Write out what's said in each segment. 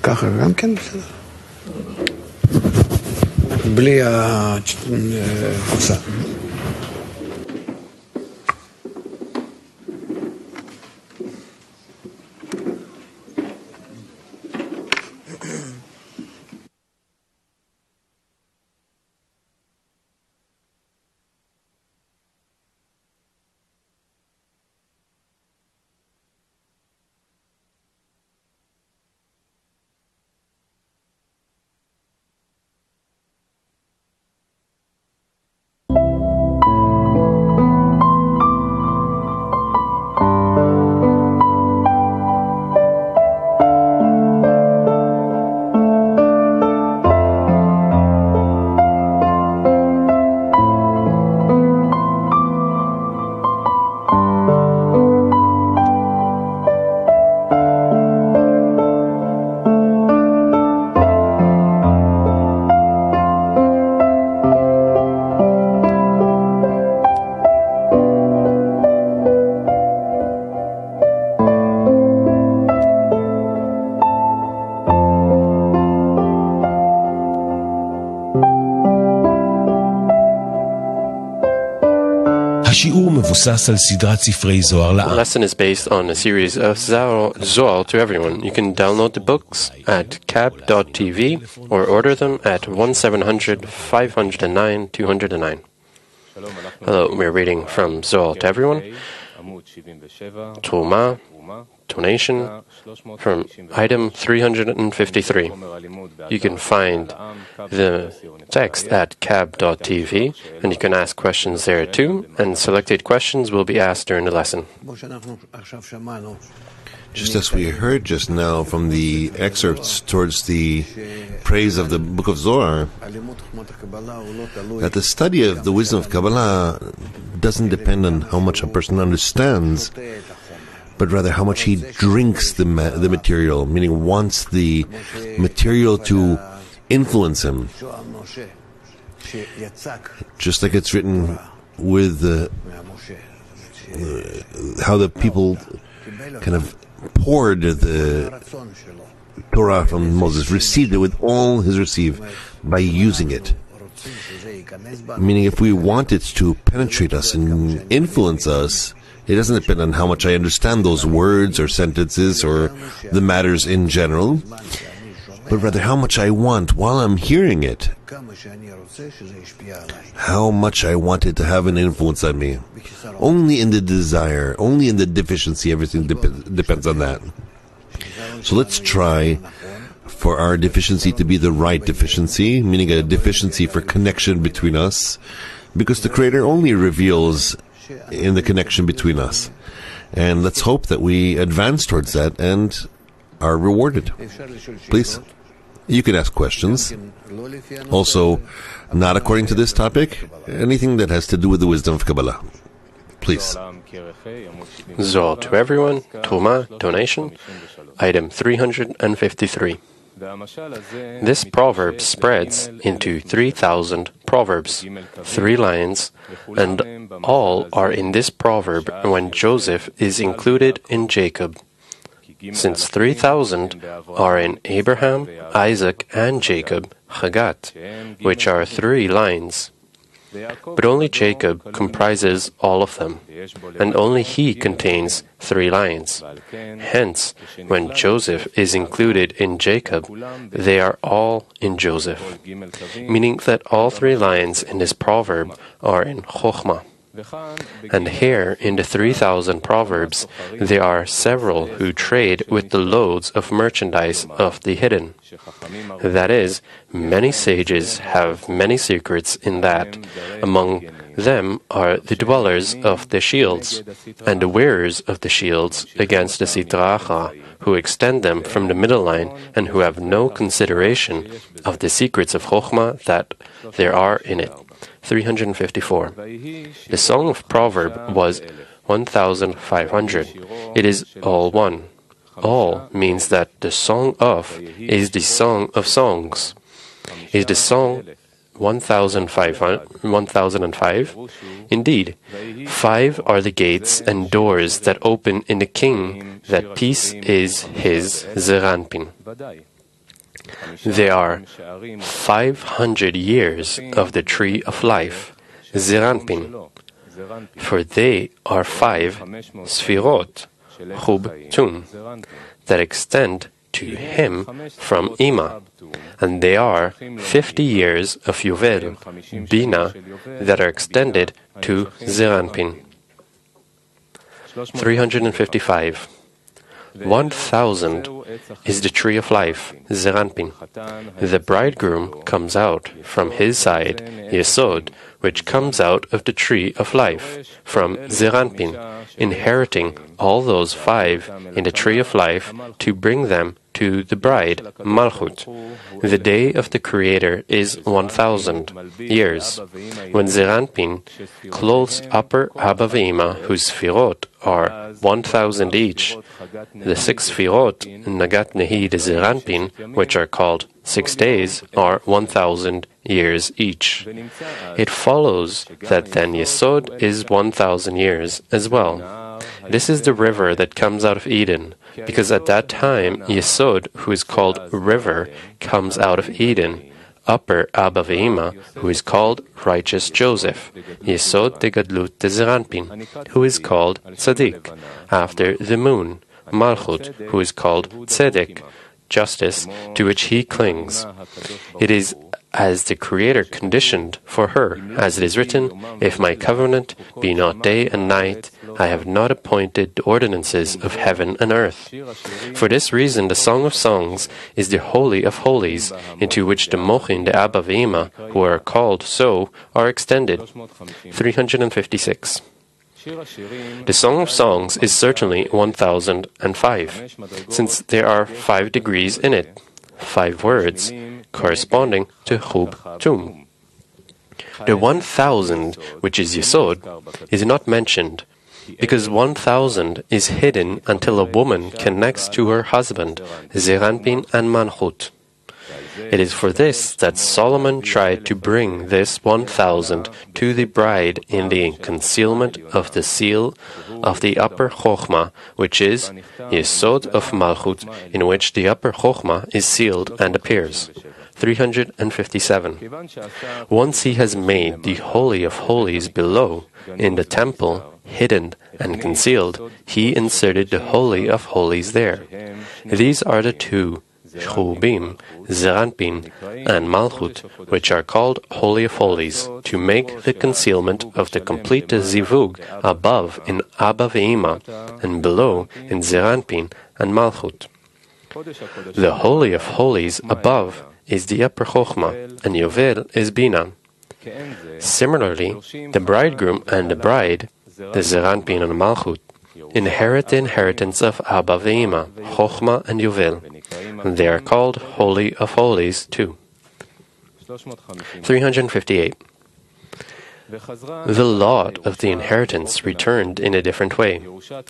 ככה גם כן בסדר. בלי הקופסה. The lesson is based on a series of zzsolt to everyone. You can download the books at kab.tv or order them at 1-700-509-209. Hello, we're reading from Zsolt to everyone. Truma, donation, from item 353. You can find the text at kab.tv, and you can ask questions there too, and selected questions will be asked during the lesson. Just as we heard just now from the excerpts towards the praise of the Book of Zohar, that the study of the wisdom of Kabbalah doesn't depend on how much a person understands, but rather how much he drinks the material, meaning wants the material to influence him. Just like it's written with how the people kind of poured the Torah from Moses, received it with all his receive by using it. Meaning if we want it to penetrate us and influence us, it doesn't depend on how much I understand those words or sentences or the matters in general, but rather how much I want while I'm hearing it, how much I want it to have an influence on me. Only in the desire, only in the deficiency, everything depends on that. So let's try for our deficiency to be the right deficiency, meaning a deficiency for connection between us, because the Creator only reveals in the connection between us. And let's hope that we advance towards that and are rewarded. Please, you can ask questions. Also, not according to this topic, anything that has to do with the wisdom of Kabbalah. Please. Zsolt to everyone, Truma, donation, item 353. This proverb spreads into 3,000 proverbs, 3 lines, and all are in this proverb when Joseph is included in Jacob. Since 3,000 are in Abraham, Isaac, and Jacob, Chagat, which are 3 lines. But only Jacob comprises all of them, and only he contains 3 lines. Hence, when Joseph is included in Jacob, they are all in Joseph, meaning that all 3 lines in this proverb are in Chokhmah. And here, in the 3,000 proverbs, there are several who trade with the loads of merchandise of the hidden. That is, many sages have many secrets in that. Among them are the dwellers of the shields, and the wearers of the shields against the Sitra Achra, who extend them from the middle line, and who have no consideration of the secrets of Chokhmah that there are in it. 354. The Song of Proverb was 1,500. It is all one. All means that the Song of is the Song of Songs. Is the Song 1,005? Indeed, 5 are the gates and doors that open in the king, that peace is his Zeranpin. They are 500 years of the tree of life, Zeranpin, for they are 5 Sfirot, Chub Tum, that extend to him from Ima, and they are 50 years of Yovel, Bina, that are extended to Zeranpin. 355. 1,000 is the tree of life, Zeranpin. The bridegroom comes out from his side, Yesod, which comes out of the tree of life, from Zeranpin, inheriting all those 5 in the tree of life to bring them to the bride, Malchut. The day of the Creator is 1,000 years, when Zeranpin clothes upper Abba Ve'ima, whose Sfirot are 1,000 each. The 6 Sfirot, Nagat Nehi de Zeranpin, which are called 6 days, are 1,000 years each. It follows that then Yesod is 1,000 years as well. This is the river that comes out of Eden, because at that time Yesod, who is called river, comes out of Eden. Upper Abba Ve'ima, who is called righteous Joseph, Yesod de Gadlut de Zeranpin, who is called Tzaddik, after the moon, Malchut, who is called Tzedek, justice, to which he clings. It is as the Creator conditioned for her, as it is written, "If my covenant be not day and night, I have not appointed the ordinances of heaven and earth." For this reason, the Song of Songs is the Holy of Holies, into which the Mochin, the Abba Ve'ima, who are called so, are extended. 356. The Song of Songs is certainly 1,005, since there are 5 degrees in it, 5 words, corresponding to Chub Tum. The 1,000, which is Yesod, is not mentioned, because 1,000 is hidden until a woman connects to her husband, Zeranpin and Malchut. It is for this that Solomon tried to bring this 1,000 to the bride in the concealment of the seal of the upper Chochmah, which is Yesod of Malchut, in which the upper Chochmah is sealed and appears. 357. Once he has made the Holy of Holies below, in the temple, hidden and concealed, he inserted the Holy of Holies there. These are the 2 Chubim, Zeranpin, and Malchut, which are called Holy of Holies, to make the concealment of the complete Zivug above in Abba Ve'ima, and below in Zeranpin and Malchut. The Holy of Holies above is the upper Chochmah, and Yovel is Bina. Similarly, the bridegroom and the bride, the Zeranpin and Malchut, inherit the inheritance of Abba Ve'ima, Chochmah and Yovel. They are called Holy of Holies too. 358. The lot of the inheritance returned in a different way.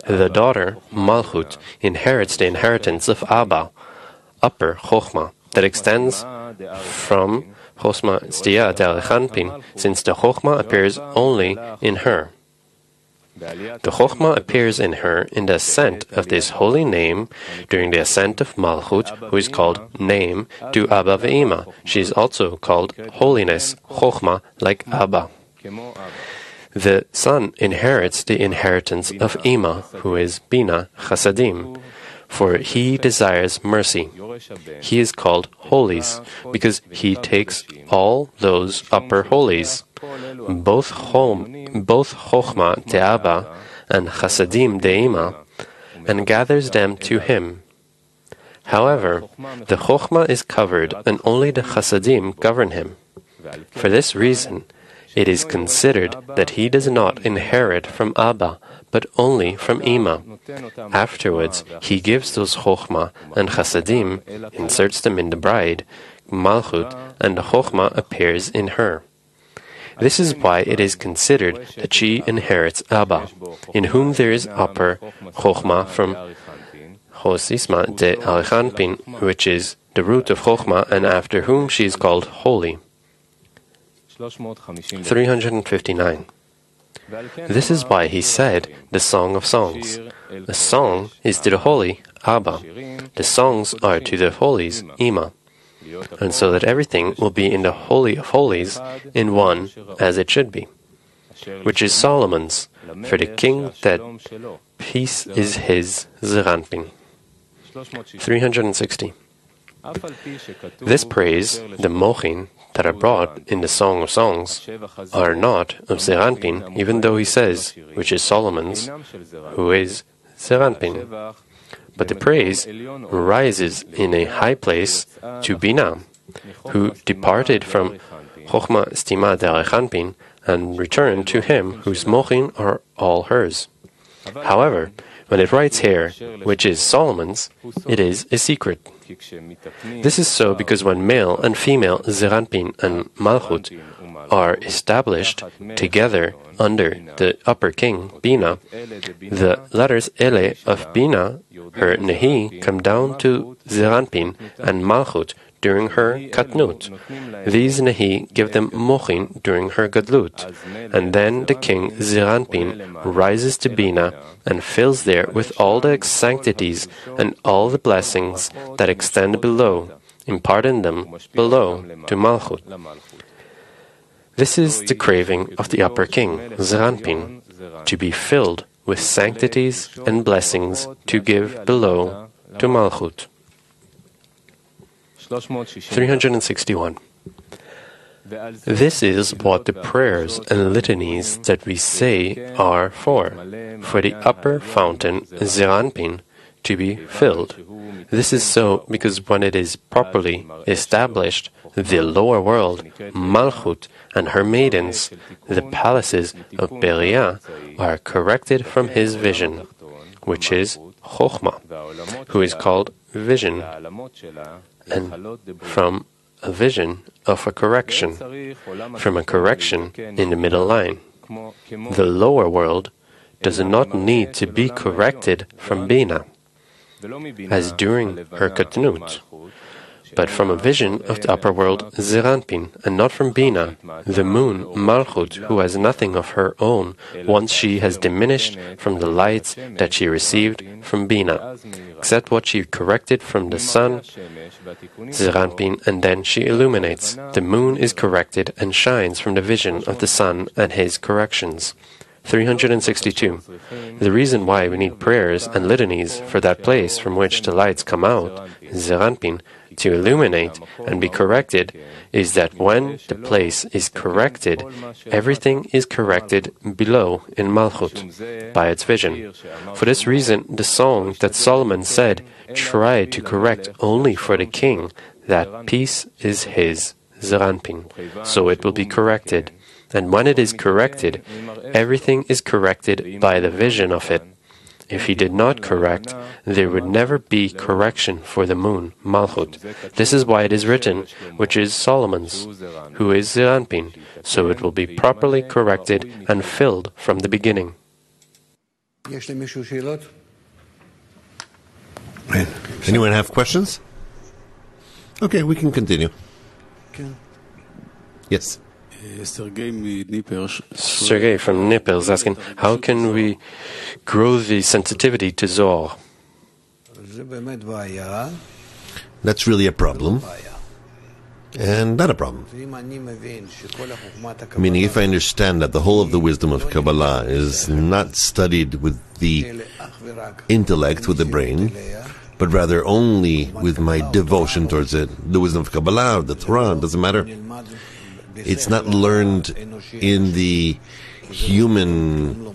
The daughter, Malchut, inherits the inheritance of Abba, upper Chochmah, that extends from Chochmah Stia del Chanpin, since the Chochmah appears only in her. The Chochmah appears in her in the ascent of this holy name during the ascent of Malchut, who is called Name, to Abba Ve'ima. She is also called Holiness, Chochmah, like Abba. The son inherits the inheritance of Ima, who is Bina, Chasadim, for he desires mercy. He is called Holies, because he takes all those upper holies, both Chochmah Te'aba and Chasadim De'ima, and gathers them to him. However, the Chochmah is covered, and only the Chasadim govern him. For this reason, it is considered that he does not inherit from Abba, but only from Ima. Afterwards, he gives those Chochmah and Chasadim, inserts them in the bride, Malchut, and the Chochmah appears in her. This is why it is considered that she inherits Abba, in whom there is upper Chochmah from Chosisma de Alchanpin, which is the root of Chochmah, and after whom she is called holy. 359. This is why he said the Song of Songs. The song is to the holy, Abba. The songs are to the holies, Ima. and so that everything will be in the Holy of Holies in one as it should be, which is Solomon's, for the king that peace is his, Zeranpin. 360. This praise, the mochin, that are brought in the Song of Songs, are not of Zeranpin, even though he says, which is Solomon's, who is Zeranpin. But the praise rises in a high place to Bina, who departed from Chochma Stima Derechanpin and returned to him whose mochin are all hers. However, when it writes here, which is Solomon's, it is a secret. This is so because when male and female Zeranpin and Malchut are established together under the upper king, Bina, the letters Ele of Bina, her Nehi, come down to Zeranpin and Malchut during her Katnut. These Nehi give them Mochin during her Gadlut, and then the king Zeranpin rises to Bina and fills there with all the sanctities and all the blessings that extend below, imparting them below to Malchut. This is the craving of the upper king, Zeranpin, to be filled with sanctities and blessings to give below to Malchut. 361. This is what the prayers and litanies that we say are for the upper fountain, Zeranpin, to be filled. This is so because when it is properly established, the lower world, Malchut, and her maidens, the palaces of Beria, are corrected from his vision, which is Chochma, who is called vision, and from a vision of a correction, from a correction in the middle line. The lower world does not need to be corrected from Bina, as during her Katnut, but from a vision of the upper world, Zeranpin, and not from Bina, the moon, Malchut, who has nothing of her own, once she has diminished from the lights that she received from Bina, except what she corrected from the sun, Zeranpin, and then she illuminates. The moon is corrected and shines from the vision of the sun and his corrections. 362. The reason why we need prayers and litanies for that place from which the lights come out, Zeranpin, to illuminate and be corrected, is that when the place is corrected, everything is corrected below in Malchut by its vision. For this reason, the song that Solomon said tried to correct only for the king that peace is his, Zeranpin, so it will be corrected. And when it is corrected, everything is corrected by the vision of it. If he did not correct, there would never be correction for the moon, Malchut. This is why it is written, which is Solomon's, who is Zeranpin, so it will be properly corrected and filled from the beginning. Anyone have questions? Okay, we can continue. Yes. Sergei from Dnieper is asking, how can we grow the sensitivity to Zohar? That's really a problem. And not a problem. Meaning, if I understand that the whole of the wisdom of Kabbalah is not studied with the intellect, with the brain, but rather only with my devotion towards it, the wisdom of Kabbalah, the Torah, it doesn't matter. It's not learned in the human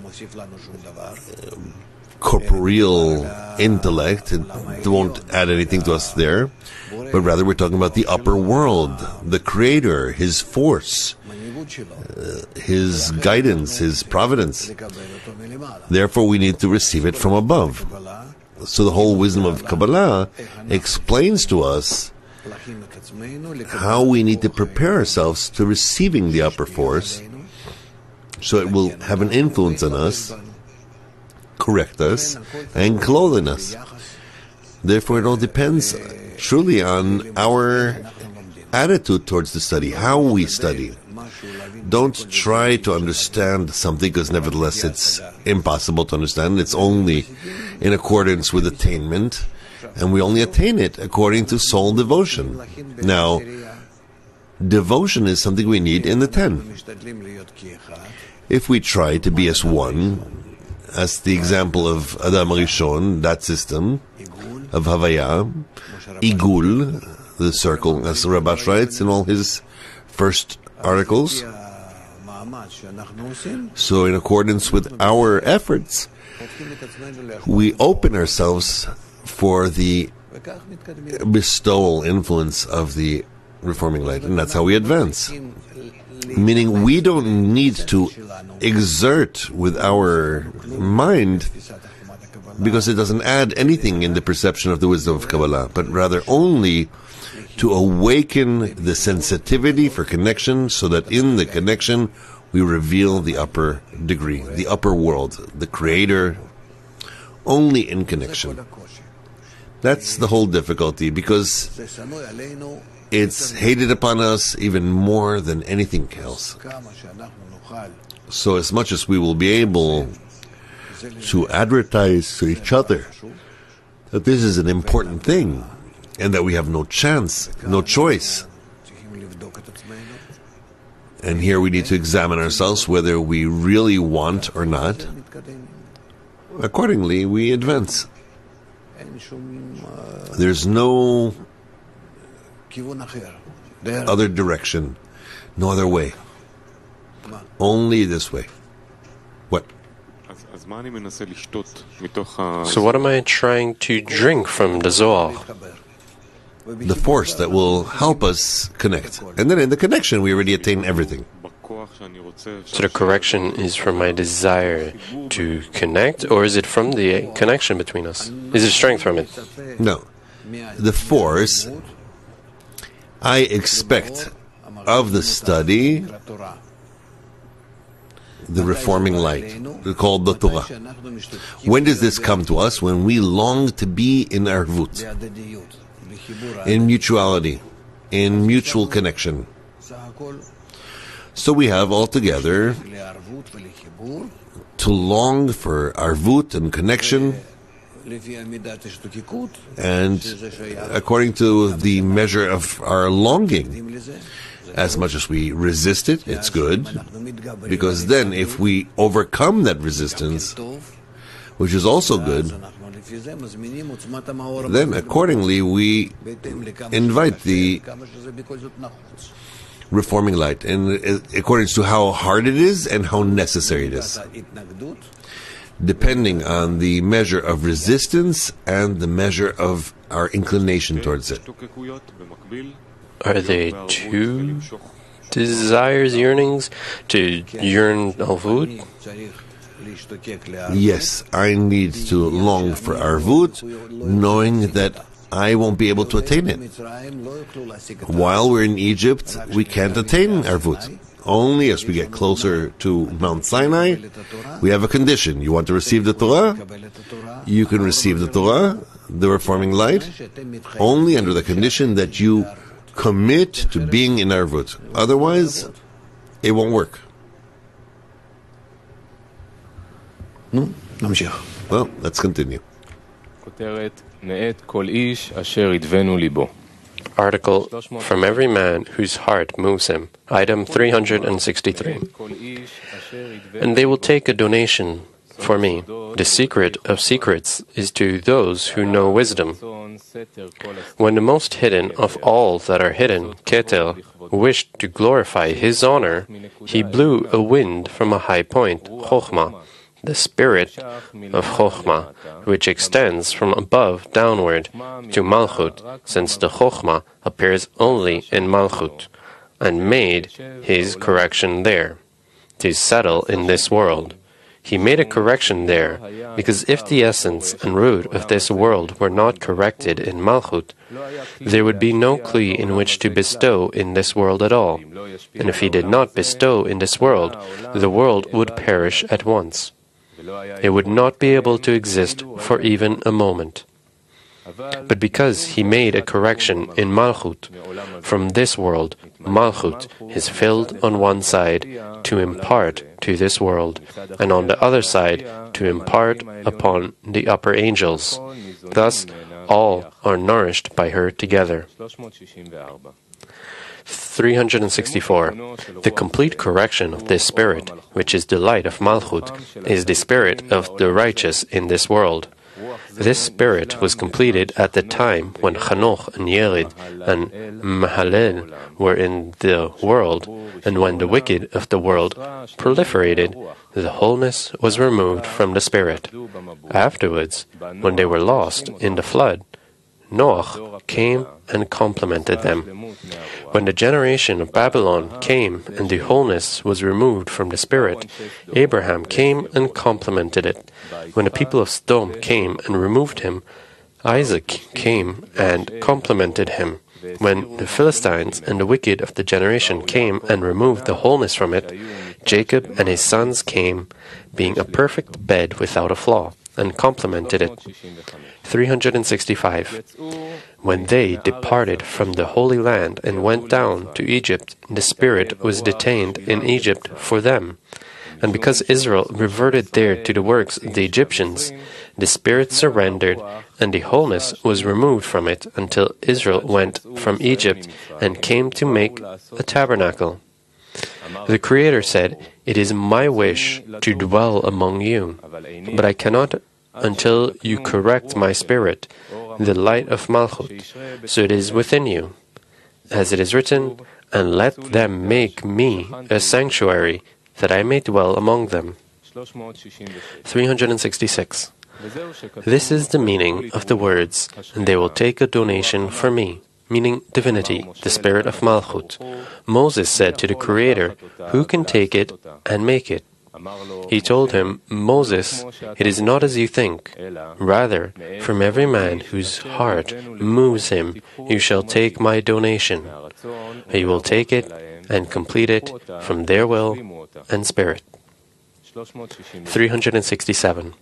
corporeal intellect. It won't add anything to us there. But rather we're talking about the upper world, the Creator, His force, His guidance, His providence. Therefore we need to receive it from above. So the whole wisdom of Kabbalah explains to us how we need to prepare ourselves to receiving the upper force, so it will have an influence on us, correct us, and clothe in us. Therefore, it all depends truly on our attitude towards the study, how we study. Don't try to understand something because nevertheless it's impossible to understand. It's only in accordance with attainment. And we only attain it according to soul devotion. Now, devotion is something we need in the 10. If we try to be as one, as the example of Adam Rishon, that system of Havaya, Igul, the circle, as the Rabash writes in all his first articles. So in accordance with our efforts, we open ourselves for the bestowal influence of the reforming light, and that's how we advance. Meaning we don't need to exert with our mind, because it doesn't add anything in the perception of the wisdom of Kabbalah, but rather only to awaken the sensitivity for connection, so that in the connection we reveal the upper degree, the upper world, the Creator, only in connection. That's the whole difficulty, because it's hated upon us even more than anything else. So as much as we will be able to advertise to each other that this is an important thing, and that we have no chance, no choice. And here we need to examine ourselves whether we really want or not. Accordingly, we advance. There's no other direction, no other way. Only this way. What? So what am I trying to drink from the Zohar? The force that will help us connect. And then in the connection we already attain everything. So the correction is from my desire to connect, or is it from the connection between us? Is there strength from it? No. The force I expect of the study, the reforming light, called the Torah. When does this come to us? When we long to be in arvut, in mutuality, in mutual connection. So we have altogether to long for arvut and connection, and according to the measure of our longing. As much as we resist it, it's good, because then if we overcome that resistance, which is also good, then accordingly we invite the reforming light, and according to how hard it is and how necessary it is, depending on the measure of resistance and the measure of our inclination towards it. Are they two desires, yearnings, to yearn alvut? Yes, I need to long for arvut, knowing that I won't be able to attain it. While we're in Egypt, we can't attain arvut. Only as we get closer to Mount Sinai, we have a condition. You want to receive the Torah? You can receive the Torah, the reforming light, only under the condition that you commit to being in arvut. Otherwise, it won't work. Well, let's continue. Article, from every man whose heart moves him. Item 363. And they will take a donation for me. The secret of secrets is to those who know wisdom. When the most hidden of all that are hidden, Keter, wished to glorify his honor, he blew a wind from a high point, Chochmah, the spirit of Chochmah, which extends from above downward to Malchut, since the Chochmah appears only in Malchut, and made his correction there, to settle in this world. He made a correction there, because if the essence and root of this world were not corrected in Malchut, there would be no kli in which to bestow in this world at all. And if he did not bestow in this world, the world would perish at once. It would not be able to exist for even a moment. But because he made a correction in Malchut, from this world, Malchut is filled on one side to impart to this world, and on the other side to impart upon the upper angels. Thus, all are nourished by her together. 364. The complete correction of this spirit, which is the light of Malchut, is the spirit of the righteous in this world. This spirit was completed at the time when Chanoch and Yerid and Mahalel were in the world, and when the wicked of the world proliferated, the wholeness was removed from the spirit. Afterwards, when they were lost in the flood, Noach came and complemented them. When the generation of Babylon came and the wholeness was removed from the spirit, Abraham came and complemented it. When the people of Sodom came and removed him, Isaac came and complemented him. When the Philistines and the wicked of the generation came and removed the wholeness from it, Jacob and his sons came, being a perfect bed without a flaw, and complemented it. 365. When they departed from the Holy Land and went down to Egypt, the Spirit was detained in Egypt for them. And because Israel reverted there to the works of the Egyptians, the Spirit surrendered, and the wholeness was removed from it until Israel went from Egypt and came to make a tabernacle. The Creator said, "It is my wish to dwell among you, but I cannot until you correct my spirit, the light of Malchut, so it is within you. As it is written, and let them make me a sanctuary, that I may dwell among them." 366. This is the meaning of the words, "and they will take a donation for me," meaning divinity, the spirit of Malchut. Moses said to the Creator, "Who can take it and make it?" He told him, "Moses, it is not as you think. Rather, from every man whose heart moves him, you shall take my donation. He will take it and complete it from their will and spirit." 367.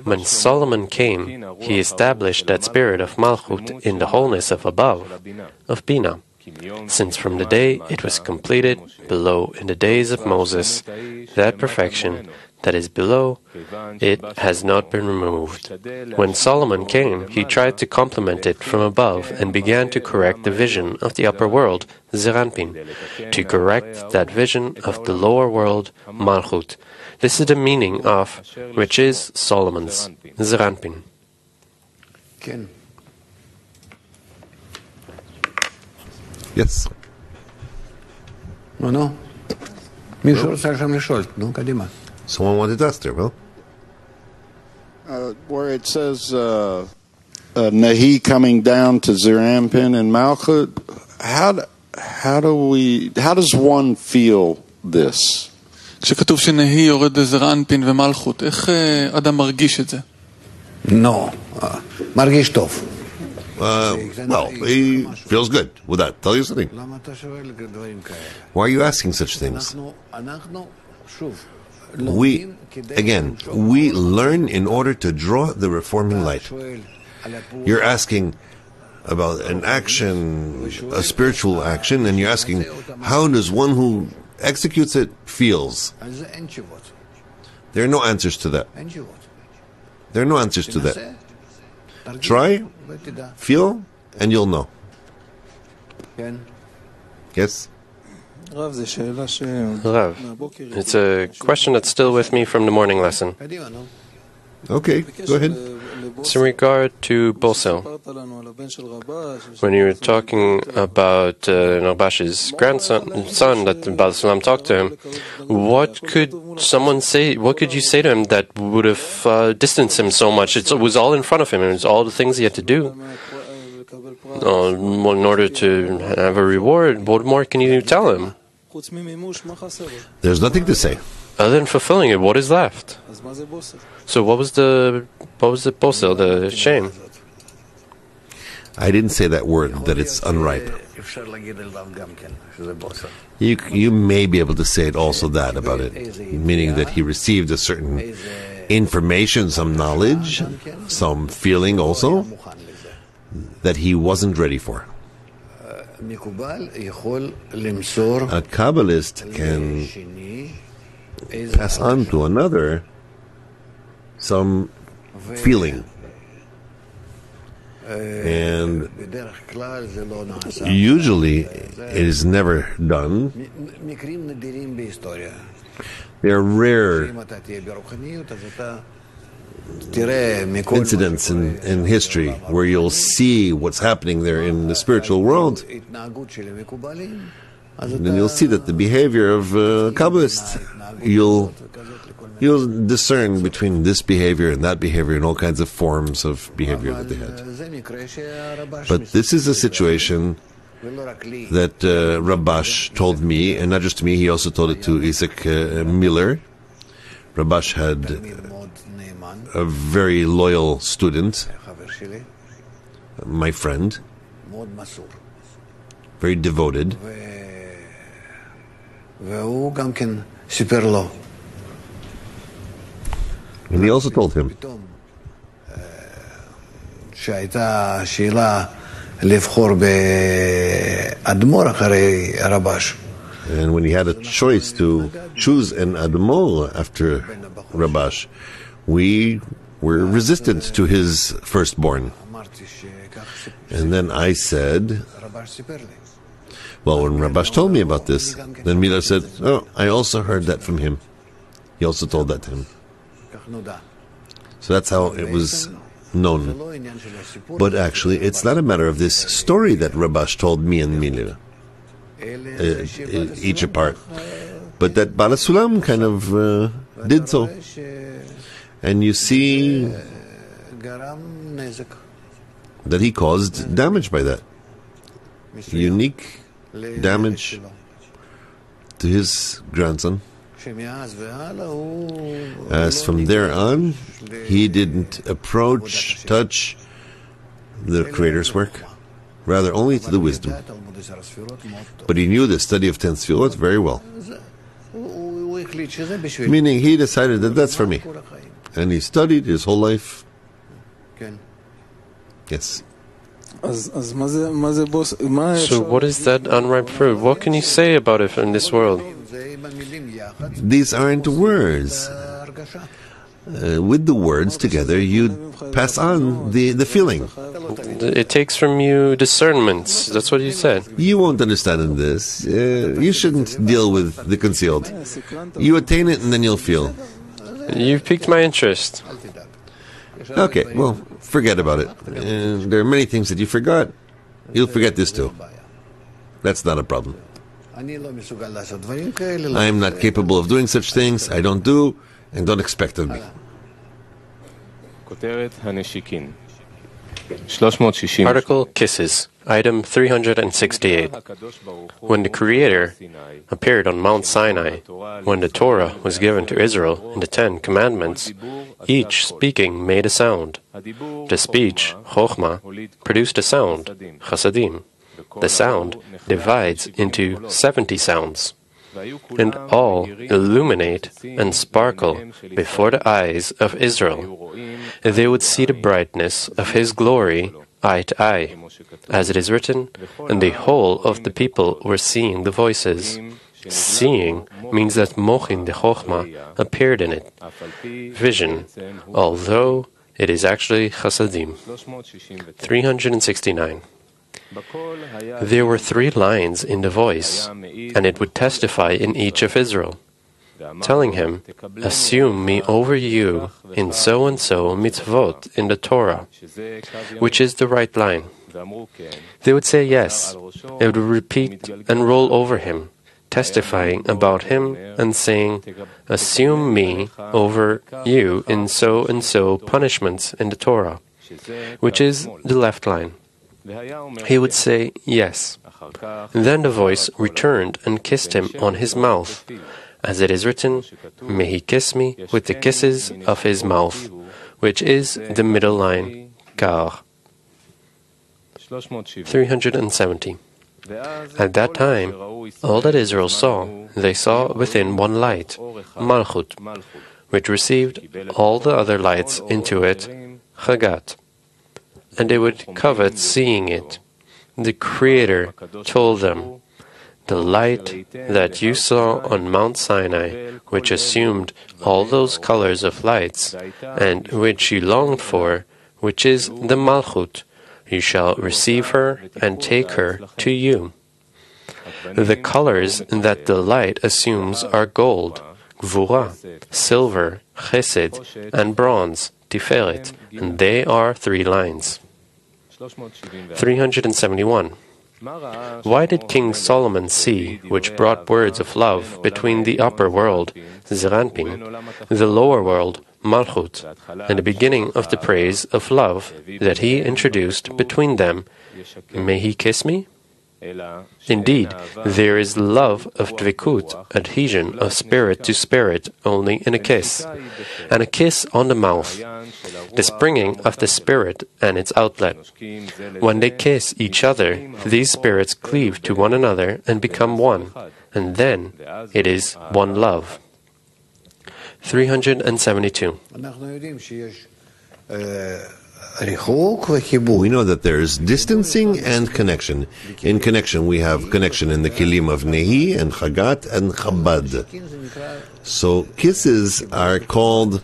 When Solomon came, he established that spirit of Malchut in the wholeness of above, of Bina, since from the day it was completed below in the days of Moses, that perfection that is below it has not been removed. When Solomon came, he tried to complement it from above and began to correct the vision of the upper world, Zeranpin, to correct that vision of the lower world, Malchut. This is the meaning of, which is Solomon's, Zeranpin. Yes. No. מישהו רוצה שם לשאול, נו, קדימה. Someone wanted to ask there, Will? Where it says Nahi coming down to Zerampin and Malchut, how does one feel this? כשכתוב שנהי יורד לזרענפין ומלכות, איך אדם מרגיש את זה? No, מרגיש טוב. Well, he feels good. Would that tell you something? Why are you asking such things? We learn in order to draw the reforming light. You're asking about an action, a spiritual action, and you're asking, how does one who executes it feels? There are no answers to that. There are no answers to that. Try, feel, and you'll know. Yes? Rav, it's a question that's still with me from the morning lesson. Okay, go ahead. It's in regard to Bosel. When you were talking about Nabash's grandson, that the Baal Salam talked to him, what could someone say, what could you say to him that would have distanced him so much? It was all in front of him, and it was all the things he had to do. In order to have a reward, what more can you tell him? There's nothing to say. Other than fulfilling it, what is left? So what was the posel, the shame? I didn't say that word, that it's unripe. You may be able to say it also that about it, meaning that he received a certain information, some knowledge, some feeling also, that he wasn't ready for. A Kabbalist can pass on to another some feeling. And usually it is never done. There are rare incidents in history where you'll see what's happening there in the spiritual world. And then you'll see that the behavior of Kabbalists, you'll discern between this behavior and that behavior and all kinds of forms of behavior that they had. But this is a situation that Rabash told me, and not just to me, he also told it to Isaac Miller. Rabash had a very loyal student, my friend, very devoted. And he also told him and when he had a choice to choose an Admor after Rabash, we were resistant to his firstborn. And then I said, well, when Rabash told me about this, then Miller said, oh, I also heard that from him. He also told that to him. So that's how it was known. But actually, it's not a matter of this story that Rabash told me and Miller, each apart, but that Bala Sulam kind of did so. And you see that he caused damage by that. Unique damage to his grandson. As from there on, he didn't approach, touch the Creator's work, rather only to the wisdom. But he knew the study of 10 Sfirot very well. Meaning he decided that that's for me. And he studied his whole life. Yes. So what is that unripe fruit? What can you say about it in this world? These aren't words. With the words together, you pass on the feeling. It takes from you discernments. That's what you said. You won't understand in this. You shouldn't deal with the concealed. You attain it and then you'll feel. You've piqued my interest. Okay, well, forget about it. There are many things that you forgot. You'll forget this too. That's not a problem. I am not capable of doing such things. I don't do and don't expect of me. Article Kisses, item 368. When the Creator appeared on Mount Sinai, when the Torah was given to Israel in the 10 Commandments, each speaking made a sound. The speech, Chochmah, produced a sound, Chasadim. The sound divides into 70 sounds, and all illuminate and sparkle before the eyes of Israel. They would see the brightness of His glory eye to eye. As it is written, and the whole of the people were seeing the voices. Seeing means that Mochin de Chochmah appeared in it. Vision, although it is actually Chasadim. 369. There were 3 lines in the voice, and it would testify in each of Israel, telling him, assume me over you in so-and-so mitzvot in the Torah, which is the right line. They would say yes. It would repeat and roll over him, testifying about him and saying, assume me over you in so-and-so punishments in the Torah, which is the left line. He would say, yes. And then the voice returned and kissed him on his mouth. As it is written, may he kiss me with the kisses of his mouth, which is the middle line, Kar. 370. At that time, all that Israel saw, they saw within one light, Malchut, which received all the other lights into it, Chagat. And they would covet seeing it. The Creator told them, the light that you saw on Mount Sinai, which assumed all those colors of lights, and which you longed for, which is the Malchut, You shall receive her and take her to you. The colors that the light assumes are gold, gvura, silver, chesed, and bronze, tiferet, and they are 3 lines. 371. Why did King Solomon see, which brought words of love between the upper world, Zeranpin, the lower world, Malchut, and the beginning of the praise of love that he introduced between them? May he kiss me? Indeed, there is love of dvikut, adhesion of spirit to spirit, only in a kiss, and a kiss on the mouth, the springing of the spirit and its outlet. When they kiss each other, these spirits cleave to one another and become one, and then it is one love. 372. We know that there is distancing and connection. In connection, we have connection in the kilim of Nehi and Chagat and Chabad. So kisses are called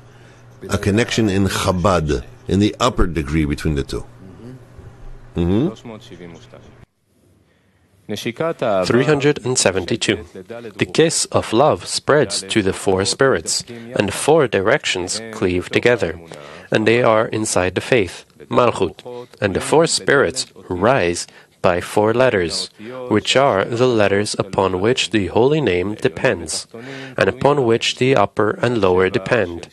a connection in Chabad, in the upper degree between the two. 372. The kiss of love spreads to the 4 spirits, and 4 directions cleave together, and they are inside the faith, Malchut, and the 4 spirits rise by 4 letters, which are the letters upon which the holy name depends, and upon which the upper and lower depend.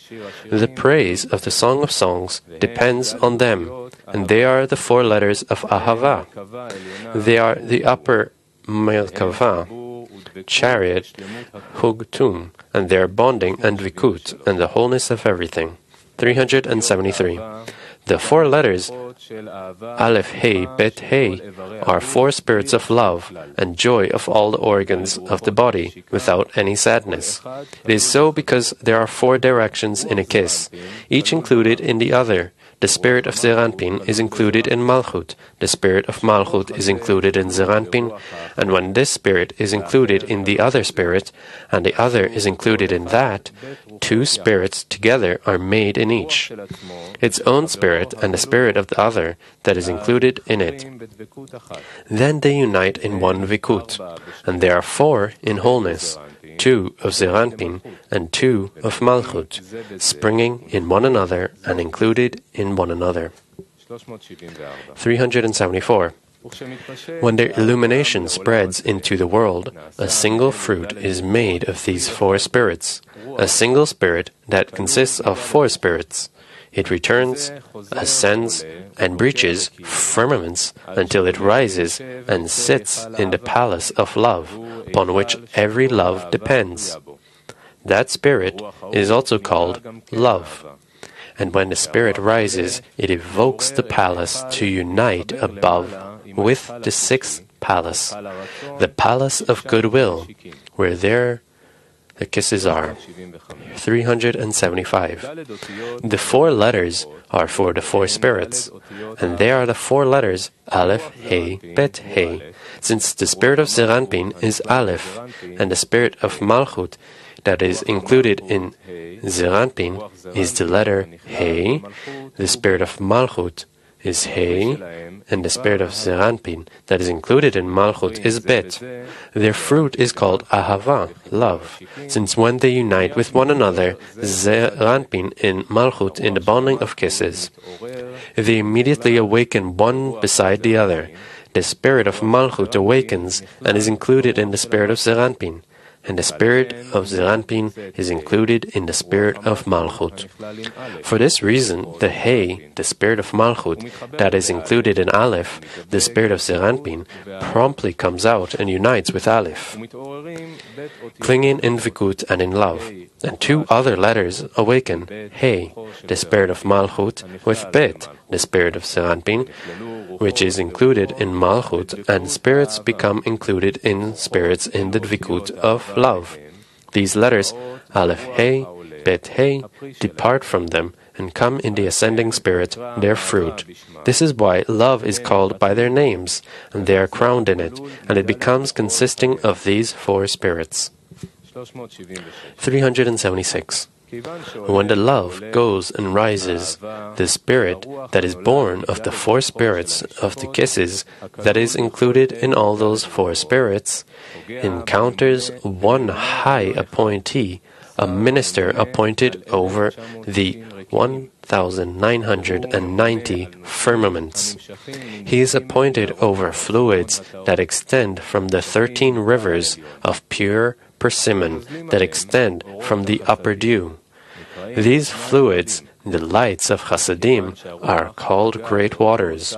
The praise of the Song of Songs depends on them, and they are the 4 letters of Ahava. They are the upper Merkava, chariot, Hugtum, and their bonding and Vikut, and the wholeness of everything. 373. The 4 letters Aleph, Hey, Bet, Hey are 4 spirits of love and joy of all the organs of the body, without any sadness. It is so because there are 4 directions in a kiss, each included in the other. The spirit of Zeranpin is included in Malchut, the spirit of Malchut is included in Zeranpin, and when this spirit is included in the other spirit, and the other is included in that, 2 spirits together are made in each, its own spirit and the spirit of the other that is included in it. Then they unite in one Vikut, and there are 4 in wholeness, 2 of Zeranpin and 2 of Malchut, springing in one another and included in one another. 374. When their illumination spreads into the world, a single fruit is made of these 4 spirits, a single spirit that consists of 4 spirits. It returns, ascends, and breaches firmaments until it rises and sits in the palace of love, upon which every love depends. That spirit is also called love. And when the spirit rises, it evokes the palace to unite above with the 6th palace, the palace of goodwill, where there the kisses are. 375. The 4 letters are for the 4 spirits, and they are the 4 letters Aleph, Hey, Bet, Hey. Since the spirit of Zeranpin is Aleph, and the spirit of Malchut that is included in Zeranpin is the letter Hey, the spirit of Malchut is Hey, and the spirit of Zeranpin that is included in Malchut is Bet. Their fruit is called Ahava, love, since when they unite with one another, Zeranpin in Malchut in the bonding of kisses, they immediately awaken one beside the other. The spirit of Malchut awakens and is included in the spirit of Zeranpin, and the spirit of Zeranpin is included in the spirit of Malchut. For this reason, the Hey, the spirit of Malchut, that is included in Aleph, the spirit of Zeranpin, promptly comes out and unites with Aleph, clinging in Vikut and in love. And 2 other letters awaken, Hey, the spirit of Malchut, with Bet, the spirit of Zeranpin, which is included in Malchut, and spirits become included in spirits in the Dvikut of love. These letters, Aleph, Hey, Bet, Hey, depart from them and come in the ascending spirit, their fruit. This is why love is called by their names, and they are crowned in it, and it becomes consisting of these 4 spirits. 376. When the love goes and rises, the spirit that is born of the four spirits of the kisses, that is included in all those four spirits, encounters one high appointee, a minister appointed over the 1,990 firmaments. He is appointed over fluids that extend from the 13 rivers of pure persimmon that extend from the upper dew. These fluids, the lights of Chasadim, are called great waters.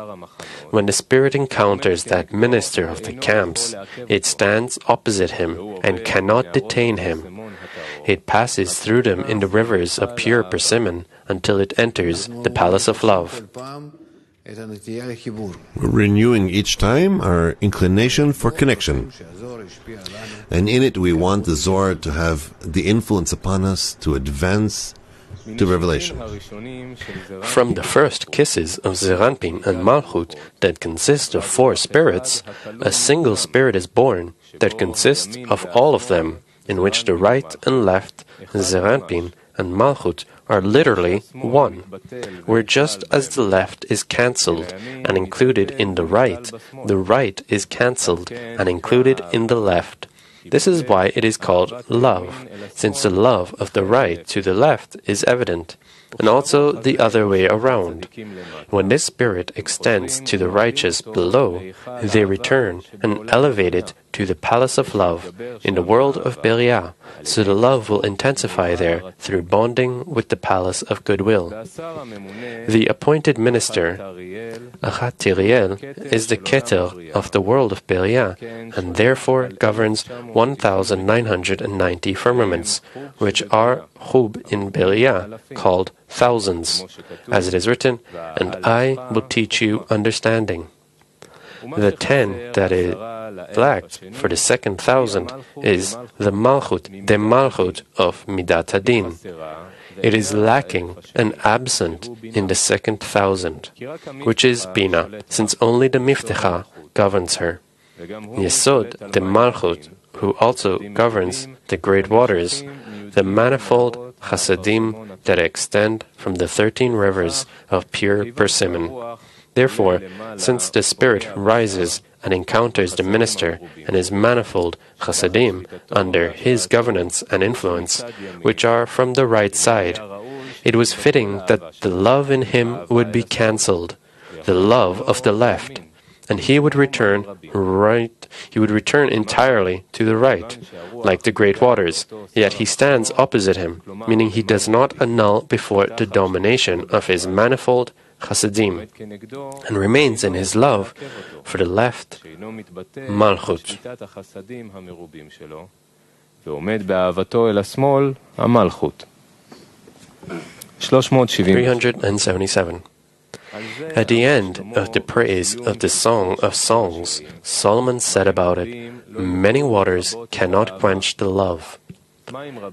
When the spirit encounters that minister of the camps, it stands opposite him and cannot detain him. It passes through them in the rivers of pure persimmon until it enters the palace of love. We're renewing each time our inclination for connection. And in it we want the Zohar to have the influence upon us to advance to revelation. From the first kisses of Zeranpin and Malchut that consist of four spirits, a single spirit is born that consists of all of them, in which the right and left, Zeranpin and Malchut, are literally one, where just as the left is cancelled and included in the right is cancelled and included in the left. This is why it is called love, since the love of the right to the left is evident, and also the other way around. When this spirit extends to the righteous below, they return and elevate it to the palace of love in the world of Beriah, so the love will intensify there through bonding with the palace of goodwill. The appointed minister, Achat Tiriel, is the Keter of the world of Beriah, and therefore governs 1,990 firmaments, which are Chub in Beriah, called thousands, as it is written, "And I will teach you understanding." The 10 that is lacked for the second 1,000 is the Malchut of Midat Hadin. It is lacking and absent in the second 1,000, which is Bina, since only the Miftecha governs her. Yesod, the Malchut, who also governs the great waters, the manifold Chasadim that extend from the 13 rivers of pure persimmon. Therefore, since the spirit rises and encounters the minister and his manifold Chasadim under his governance and influence, which are from the right side, it was fitting that the love in him would be cancelled, the love of the left, and he would return entirely to the right, like the great waters, yet he stands opposite him, meaning he does not annul before the domination of his manifold Chasadim, and remains in his love for the left, Malchut. 377. At the end of the praise of the Song of Songs, Solomon said about it, "Many waters cannot quench the love."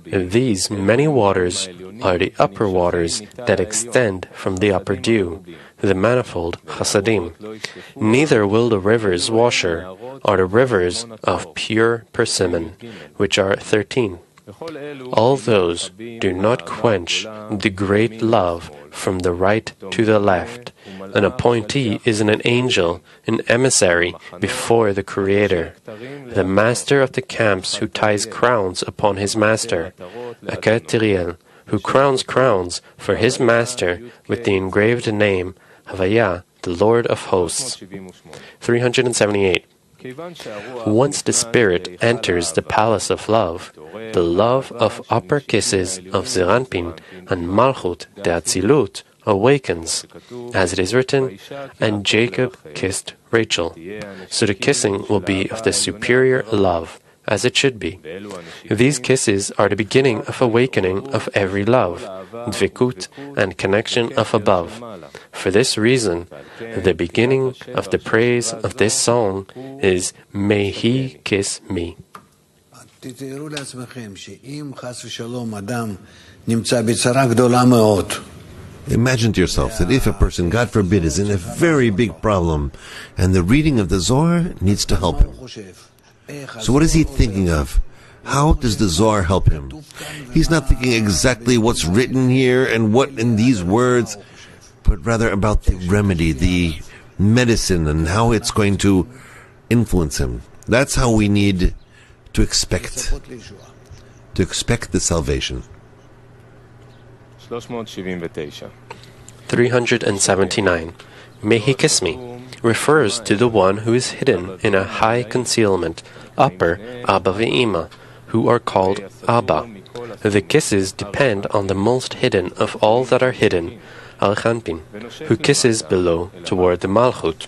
These many waters are the upper waters that extend from the upper dew, the manifold Chasadim. Neither will the rivers wash her, or the rivers of pure persimmon, which are 13. All those do not quench the great love from the right to the left. An appointee is an angel, an emissary before the Creator, the master of the camps who ties crowns upon his master, Achat Tiriel, who crowns crowns for his master with the engraved name, Havaya, the Lord of Hosts. 378. Once the spirit enters the palace of love, the love of upper kisses of Zeranpin and Malchut de Atzilut awakens, as it is written, "And Jacob kissed Rachel." So the kissing will be of the superior love, as it should be. These kisses are the beginning of awakening of every love, dvikut, and connection of above. For this reason, the beginning of the praise of this song is, "May he kiss me." Imagine to yourself that if a person, God forbid, is in a very big problem, and the reading of the Zohar needs to help him. So what is he thinking of? How does the Zohar help him? He's not thinking exactly what's written here and what in these words, but rather about the remedy, the medicine, and how it's going to influence him. That's how we need to expect the salvation. 379. May he kiss me refers to the one who is hidden in a high concealment, upper Abba ve'ima, who are called Abba. The kisses depend on the most hidden of all that are hidden, Al-Khanpin, who kisses below toward the Malchut.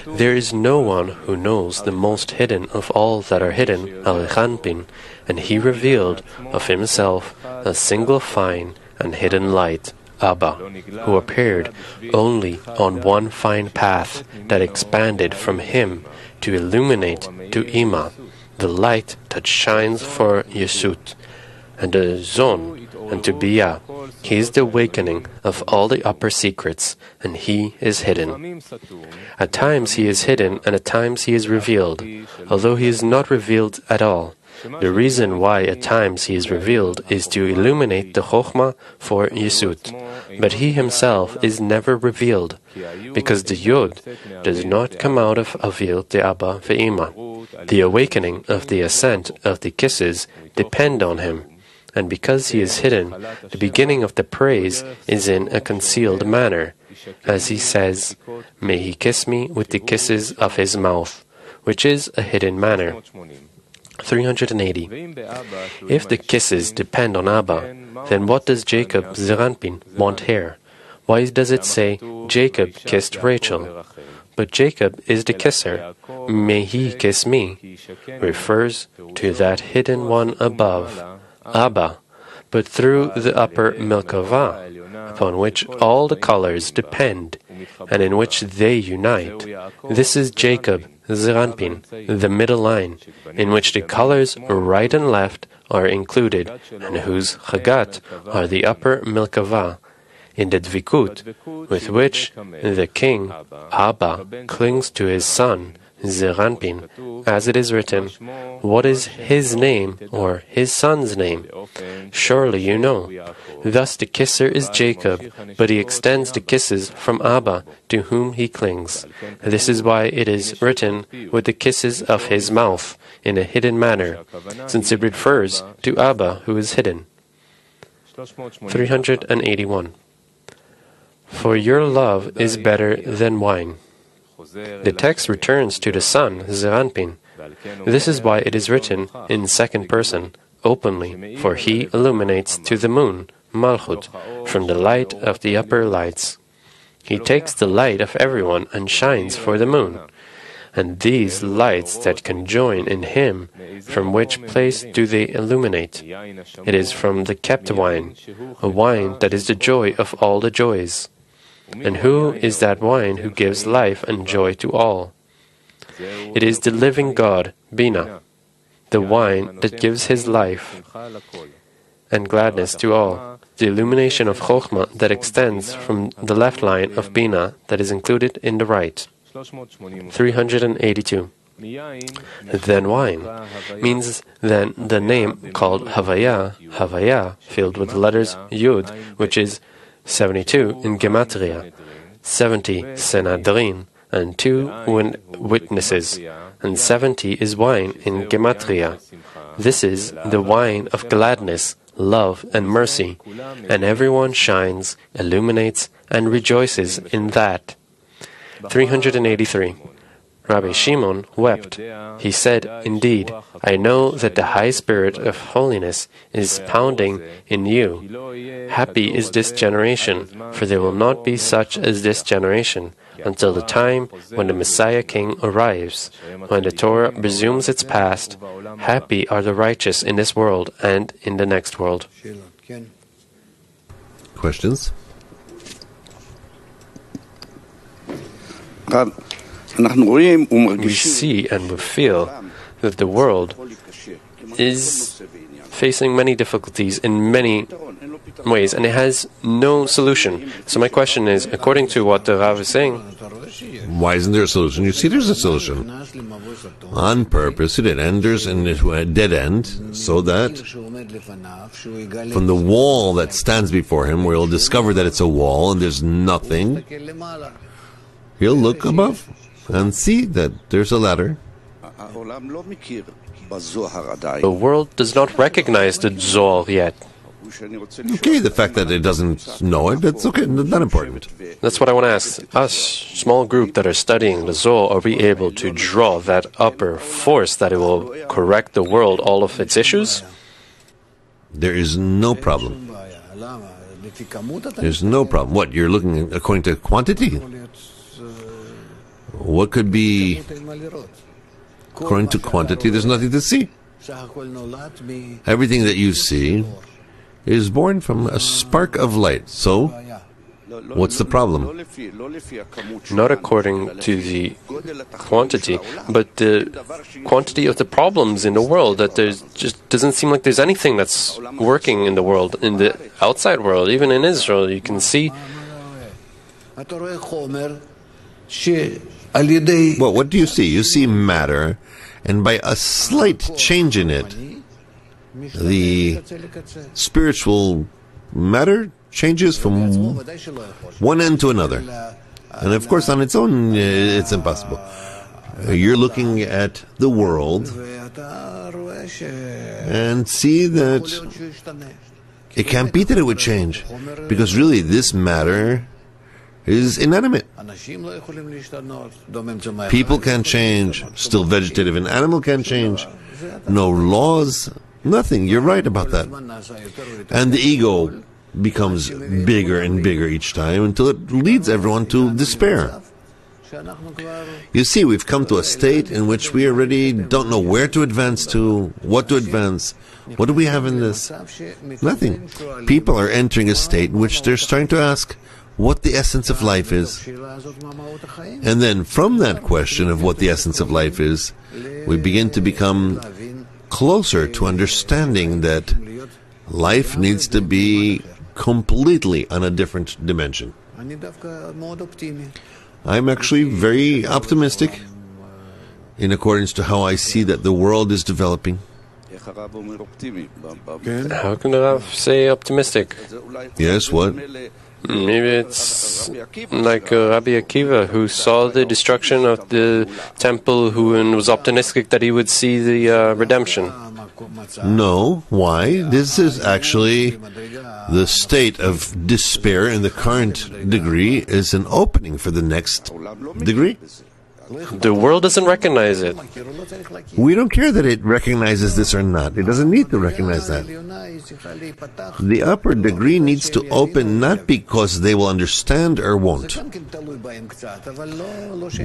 There is no one who knows the most hidden of all that are hidden, Al-Khanpin, and he revealed of himself a single fine and hidden light, Abba, who appeared only on one fine path that expanded from him to illuminate to Ima, the light that shines for Yesut, and the Zon, and to Biyah. He is the awakening of all the upper secrets, and he is hidden. At times he is hidden, and at times he is revealed, although he is not revealed at all. The reason why at times he is revealed is to illuminate the Chokhmah for Yesut, but he himself is never revealed, because the Yod does not come out of Avil the Abba ve'ima. The awakening of the ascent of the kisses depend on him, and because he is hidden, the beginning of the praise is in a concealed manner, as he says, "May he kiss me with the kisses of his mouth," which is a hidden manner. 380. If the kisses depend on Abba, then what does Jacob Zeranpin want here? Why does it say Jacob kissed Rachel? But Jacob is the kisser. May he kiss me refers to that hidden one above, Abba, but through the upper Milkava, upon which all the colors depend, and in which they unite. This is Jacob Zeranpin, the middle line, in which the colors right and left are included, and whose Chagat are the upper Milkava, in the Dvikut, with which the king, Abba, clings to his son, Zeranpin, as it is written, "What is his name, or his son's name?" Surely you know. Thus the kisser is Jacob, but he extends the kisses from Abba, to whom he clings. This is why it is written with the kisses of his mouth, in a hidden manner, since it refers to Abba, who is hidden. 381. For your love is better than wine. The text returns to the son, Zeranpin. This is why it is written in second person, openly, for he illuminates to the moon, Malchut, from the light of the upper lights. He takes the light of everyone and shines for the moon. And these lights that conjoin in him, from which place do they illuminate? It is from the kept wine, a wine that is the joy of all the joys. And who is that wine who gives life and joy to all? It is the living God, Bina, the wine that gives his life and gladness to all, the illumination of Chokhmah that extends from the left line of Bina that is included in the right. 382. Then wine means then the name called Havaya, filled with the letters Yud, which is 72 in Gematria, 70 Senadrin, and 2 witnesses, and 70 is wine in Gematria. This is the wine of gladness, love, and mercy, and everyone shines, illuminates, and rejoices in that. 383. Rabbi Shimon wept. He said, "Indeed, I know that the high spirit of holiness is pounding in you. Happy is this generation, for there will not be such as this generation until the time when the Messiah King arrives, when the Torah resumes its past. Happy are the righteous in this world and in the next world." Questions? We see and we feel that the world is facing many difficulties in many ways, and it has no solution. So my question is, according to what the Rav is saying, Why isn't there a solution? You see, there's a solution. On purpose, it enters into a dead end, so that from the wall that stands before him, where he'll discover that it's a wall and there's nothing, he'll look above and see that there's a ladder. The world does not recognize the zzol yet. Okay, the fact that it doesn't know it, that's okay, not important. That's what I want to ask. Us, small group that are studying the zzol, are we able to draw that upper force that it will correct the world, all of its issues? There is no problem. There's no problem. What, you're looking according to quantity? What could be according to quantity? There's nothing to see. Everything that you see is born from a spark of light. So, what's the problem? Not according to the quantity, but the quantity of the problems in the world, that there just doesn't seem like there's anything that's working in the world, in the outside world. Even in Israel, you can see. Well, what do you see? You see matter, and by a slight change in it, the spiritual matter changes from one end to another. And of course, on its own, it's impossible. You're looking at the world and see that it can't be that it would change, because really this matter is inanimate. People can change, still vegetative and animal can change. No laws, nothing. You're right about that. And the ego becomes bigger and bigger each time until it leads everyone to despair. You see, we've come to a state in which we already don't know where to advance to, what to advance. What do we have in this? Nothing. People are entering a state in which they're starting to ask what the essence of life is. And then from that question of what the essence of life is, we begin to become closer to understanding that life needs to be completely on a different dimension. I'm actually very optimistic in accordance to how I see that the world is developing. How can I say optimistic? Yes, what? Maybe it's like Rabbi Akiva, who saw the destruction of the temple, and was optimistic that he would see the redemption. No, why? This is actually the state of despair in the current degree is an opening for the next degree. The world doesn't recognize it. We don't care that it recognizes this or not. It doesn't need to recognize that. The upper degree needs to open not because they will understand or won't.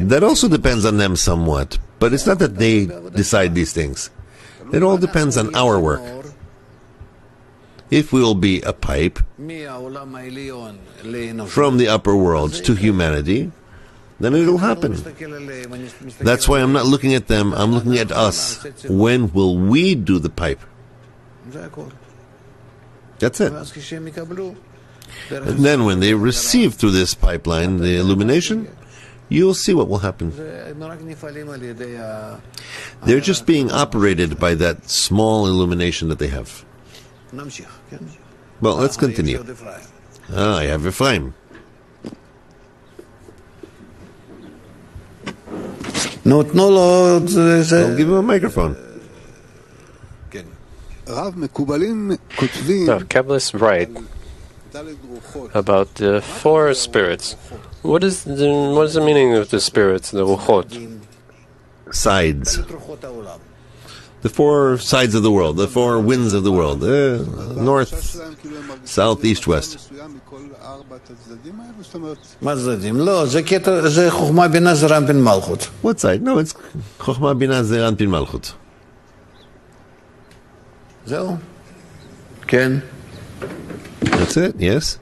That also depends on them somewhat, but it's not that they decide these things. It all depends on our work. If we will be a pipe from the upper worlds to humanity, then it'll happen. That's why I'm not looking at them, I'm looking at us. When will we do the pipe? That's it. And then when they receive through this pipeline the illumination, you'll see what will happen. They're just being operated by that small illumination that they have. Well, let's continue. I have Ephraim. I'll give him a microphone. Now, Kabbalists write about the four spirits. What is the meaning of the spirits, the ruchot? Sides. The four sides of the world, the four winds of the world. North, south, east, west. What side? No, it's Chochmah Binah Zeir Anpin Malchut. That's it, yes.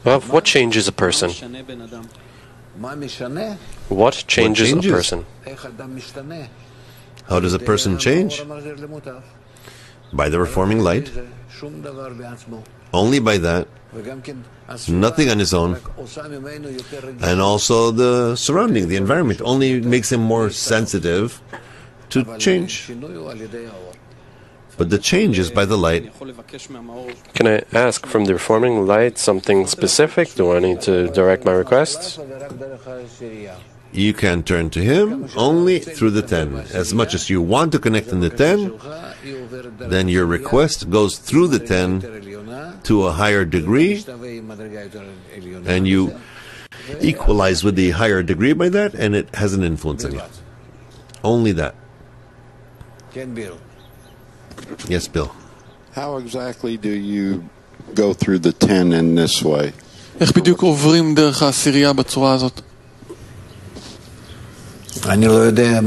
Rav, what changes a person? What changes a person? How does a person change? By the reforming light. Only by that. Nothing on his own. And also the surrounding, the environment, only makes him more sensitive to change. But the change is by the light. Can I ask from the reforming light something specific? Do I need to direct my requests? You can turn to him only through the 10. As much as you want to connect in the 10, then your request goes through the 10 to a higher degree, and you equalize with the higher degree by that, and it has an influence on you. Only that. Yes, Bill. How exactly do you go through the 10 in this way? איך בדיוק עוברים דרך העשירייה בצורה הזאת? אני לא יודע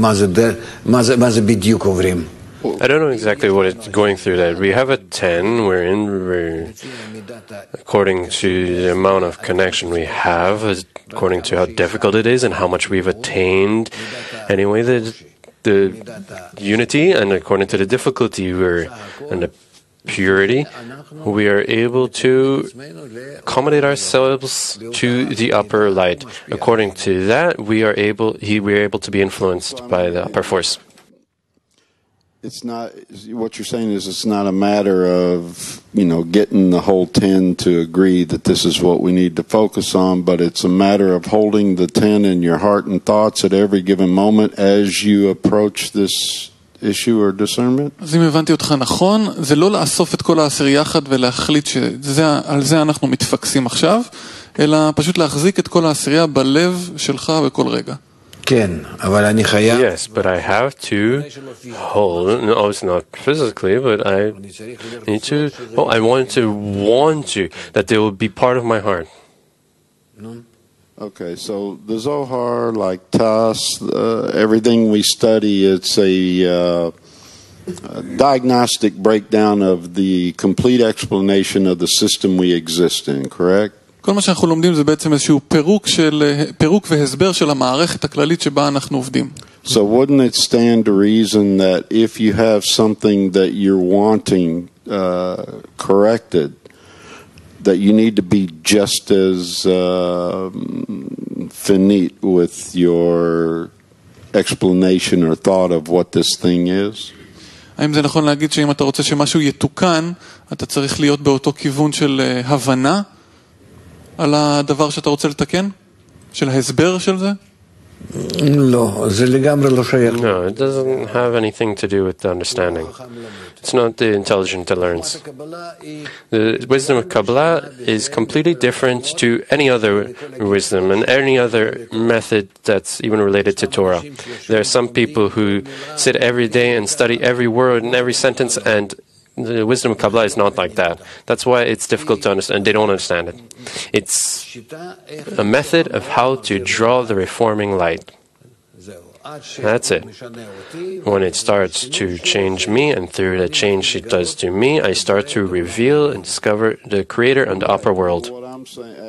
מה זה בדיוק עוברים. I don't know exactly what it's going through that. We have a 10, we're according to the amount of connection we have, according to how difficult it is and how much we've attained. Anyway, the unity, and according to the difficulty and the purity, we are able to accommodate ourselves to the upper light. According to that, we are able to be influenced by the upper force. It's not, what you're saying is it's not a matter of, getting the whole 10 to agree that this is what we need to focus on, but it's a matter of holding the 10 in your heart and thoughts at every given moment as you approach this issue or discernment? אז אם הבנתי אותך נכון, זה לא לאסוף את כל העשר יחד ולהחליט שעל זה אנחנו מתפקסים עכשיו, אלא פשוט להחזיק את כל העשירייה בלב שלך בכל רגע. כן, אבל אני חייב... Yes, but I have to hold, no, it's not physically, but I need to, I want to, that they will be part of my heart. Okay, so the Zohar, like Tas, everything we study, it's a diagnostic breakdown of the complete explanation of the system we exist in, correct? כל מה שאנחנו לומדים זה בעצם איזשהו פירוק והסבר של המערכת הכללית שבה אנחנו עובדים. So wouldn't it stand to reason that if you have something that you're wanting corrected, that you need to be just as finite with your explanation or thought of what this thing is? האם זה נכון להגיד שאם אתה רוצה שמשהו יתוקן, אתה צריך להיות באותו כיוון של הבנה על הדבר שאתה רוצה לתקן? של ההסבר של זה? לא, זה לגמרי לא שייך. No, it doesn't have anything to do with the understanding. It's not the intelligent that learns. The wisdom of Kabbalah is completely different to any other wisdom and any other method that's even related to Torah. There are some people who sit every day and study every word and every sentence, and the wisdom of Kabbalah is not like that. That's why it's difficult to understand. They don't understand it. It's a method of how to draw the reforming light. That's it. When it starts to change me, and through the change it does to me, I start to reveal and discover the Creator and the upper world. What I'm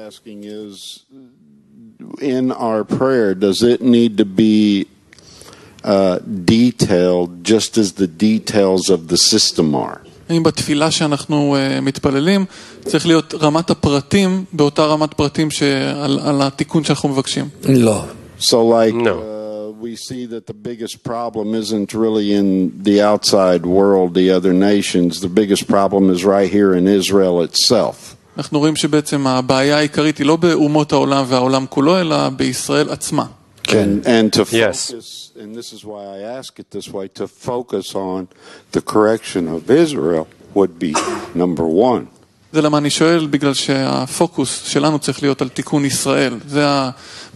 asking is, in our prayer, does it need to be detailed just as the details of the system are? אם בתפילה שאנחנו מתפללים, צריך להיות רמת הפרטים, באותה רמת פרטים על התיקון שאנחנו מבקשים. לא. So like, we see that the biggest problem isn't really in the outside world, the other nations. The biggest problem is right here in Israel itself. אנחנו רואים שבעצם הבעיה העיקרית היא לא באומות העולם והעולם כולו, אלא בישראל עצמה. And to focus, Yes. and this is why I ask it this way, to focus on the correction of Israel would be number one. זה למה אני שואל, בגלל שהפוקוס שלנו צריך להיות על תיקון ישראל. זה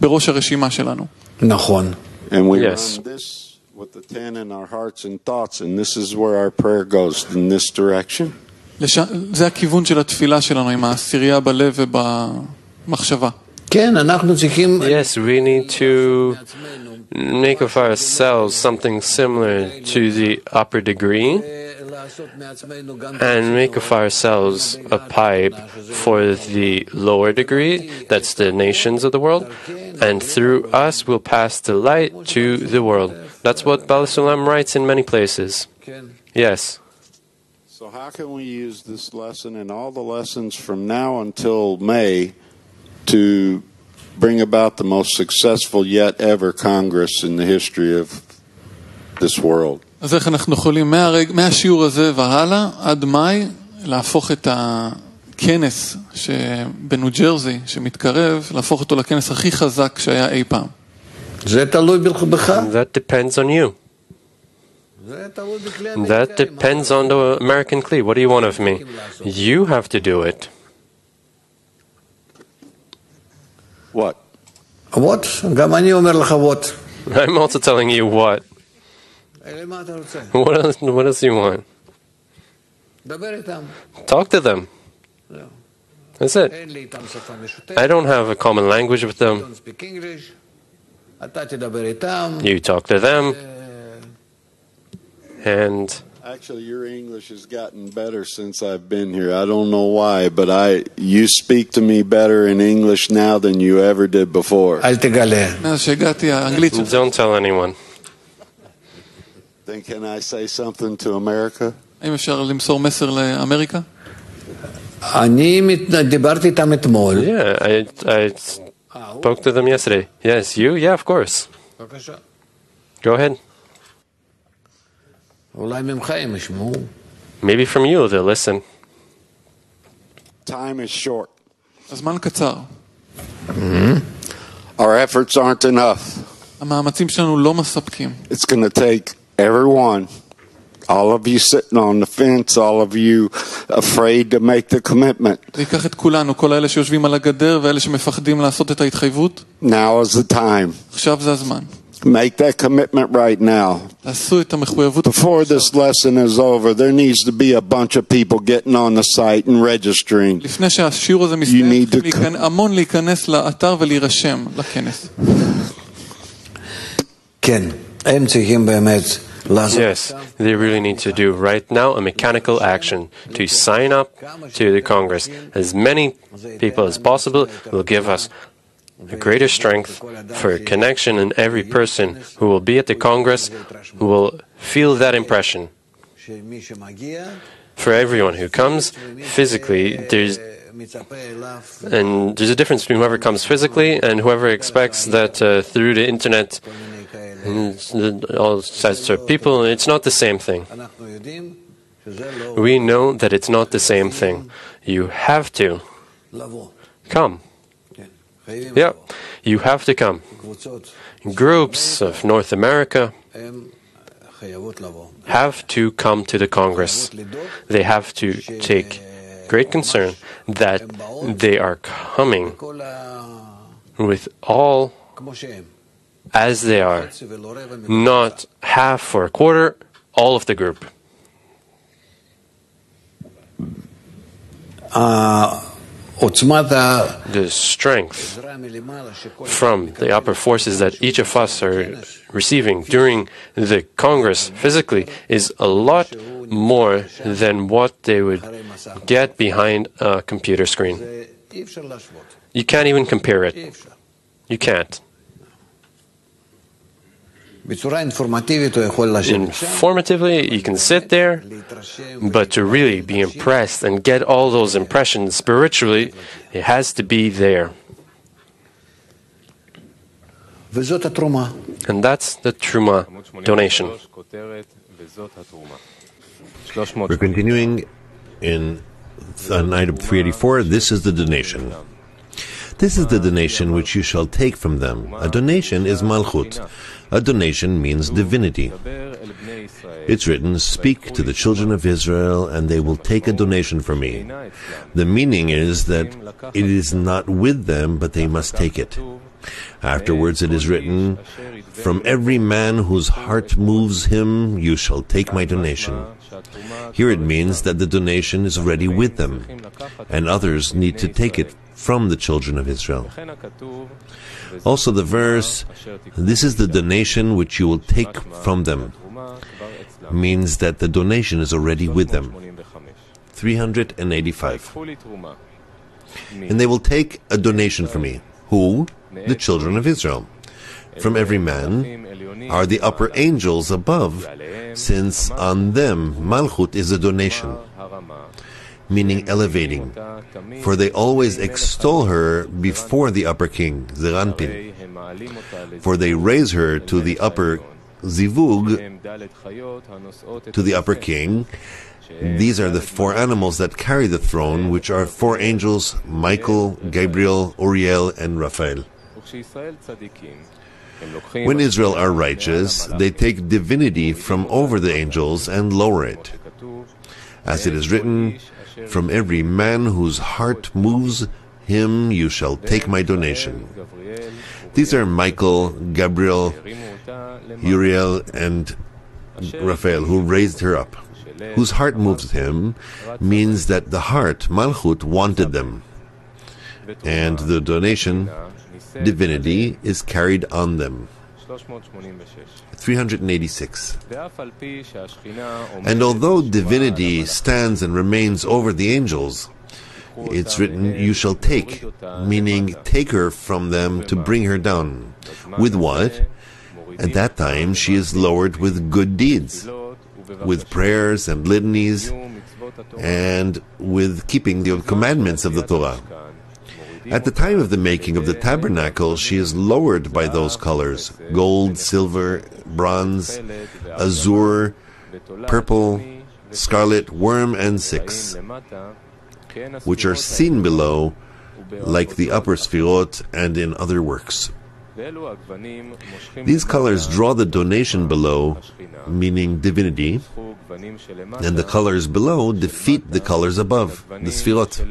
בראש הרשימה שלנו. נכון. And we Yes. run this with the 10 in our hearts and thoughts, and this is where our prayer goes, in this direction. זה הכיוון של התפילה שלנו, עם העשירייה בלב ובמחשבה. כן, אנחנו צריכים... Yes, we need to make of ourselves something similar to the upper degree, and make of ourselves a pipe for the lower degree, that's the nations of the world, and through us will pass the light to the world. That's what Baal Sulam writes in many places. Yes. So how can we use this lesson and all the lessons from now until May to bring about the most successful yet ever Congress in the history of this world? אז איך אנחנו יכולים מהשיעור הזה והלאה עד מאי להפוך את הכנס בניו ג'רזי שמתקרב, להפוך אותו לכנס הכי חזק שהיה אי פעם? זה תלוי בך. That depends on you. That depends on the American Kli. What do you want of me? You have to do it. What? What? גם אני אומר לך what. I'm also telling you what. מה אתה רוצה? What else do you want? דבר איתם. Talk to them. That's it. אין לי איתם שפה משותפת. I don't have a common language with them. Don't speak English. אתה תדבר איתם. You talk to them. And Actually, your English has gotten better since I've been here. I don't know why, but you speak to me better in English now than you ever did before. אל תגלה. מאז שהגעתי, האנגלית שלך. don't tell anyone. Then can I say something to America? האם אפשר למסור מסר לאמריקה? אני דיברתי איתם אתמול. Yeah, I spoke to them yesterday. Yes, you? Yeah, of course. בבקשה. Go ahead. אולי ממך הם ישמעו. Maybe from you they'll listen. Time is short. הזמן קצר. Our efforts aren't enough. המאמצים שלנו לא מספקים. It's going to take everyone, all of you sitting on the fence, all of you afraid to make the commitment. זה ייקח את כולנו, כל האלה שיושבים על הגדר ואלה שמפחדים לעשות את ההתחייבות. Now is the time. עכשיו זה הזמן. Make that commitment right now. תעשו את המחויבות. Before this lesson is over, there needs to be a bunch of people getting on the site and registering. לפני שהשיעור הזה מסתיים, צריכים המון להיכנס לאתר ולהירשם לכנס. כן, הם צריכים באמת לעשות. Yes, they really need to do right now a mechanical action to sign up to the Congress. As many people as possible will give us a greater strength for connection, and every person who will be at the Congress will feel that impression. For everyone who comes physically, there's a difference between whoever comes physically and whoever expects that through the internet and all sorts of people. It's not the same thing. We know that it's not the same thing. You have to come. Yeah, you have to come. Groups of North America have to come to the Congress. They have to take great concern that they are coming with all as they are, not half or a quarter, all of the group. The strength from the upper forces that each of us are receiving during the Congress physically is a lot more than what they would get behind a computer screen. You can't even compare it. You can't. Informatively, you can sit there, but to really be impressed and get all those impressions spiritually, it has to be there. And that's the Truma donation. We're continuing on item 384. This is the donation. This is the donation which you shall take from them. A donation is malchut. A donation means divinity. It's written, "Speak to the children of Israel, and they will take a donation from me." The meaning is that it is not with them, but they must take it. Afterwards it is written, "From every man whose heart moves him, you shall take my donation." Here it means that the donation is already with them, and others need to take it from the children of Israel. Also the verse, "This is the donation which you will take from them," means that the donation is already with them. 385. And they will take a donation from me. Who? The children of Israel. from every man are the upper angels above, since on them Malchut is a donation, meaning elevating, for they always extol her before the upper king, Zeranpin, for they raise her to the upper Zivug, to the upper king. These are the four animals that carry the throne, which are four angels, Michael, Gabriel, Uriel, and Raphael. When Israel are righteous, they take divinity from over the angels and lower it. As it is written, from every man whose heart moves him you shall take my donation. These are Michael, Gabriel, Uriel, and Raphael, who raised her up. Whose heart moves him means that the heart, Malchut, wanted them. And the donation, divinity, is carried on them. 386. And although divinity stands and remains over the angels, it's written, you shall take, meaning take her from them to bring her down. With what? At that time she is lowered with good deeds, with prayers and litanies, and with keeping the commandments of the Torah. At the time of the making of the tabernacle, she is lowered by those colors: gold, silver, bronze, azure, purple, scarlet, worm, and six, which are seen below, like the upper sfirot and in other works. These colors draw the donation below, meaning divinity, and the colors below defeat the colors above, the sfirot.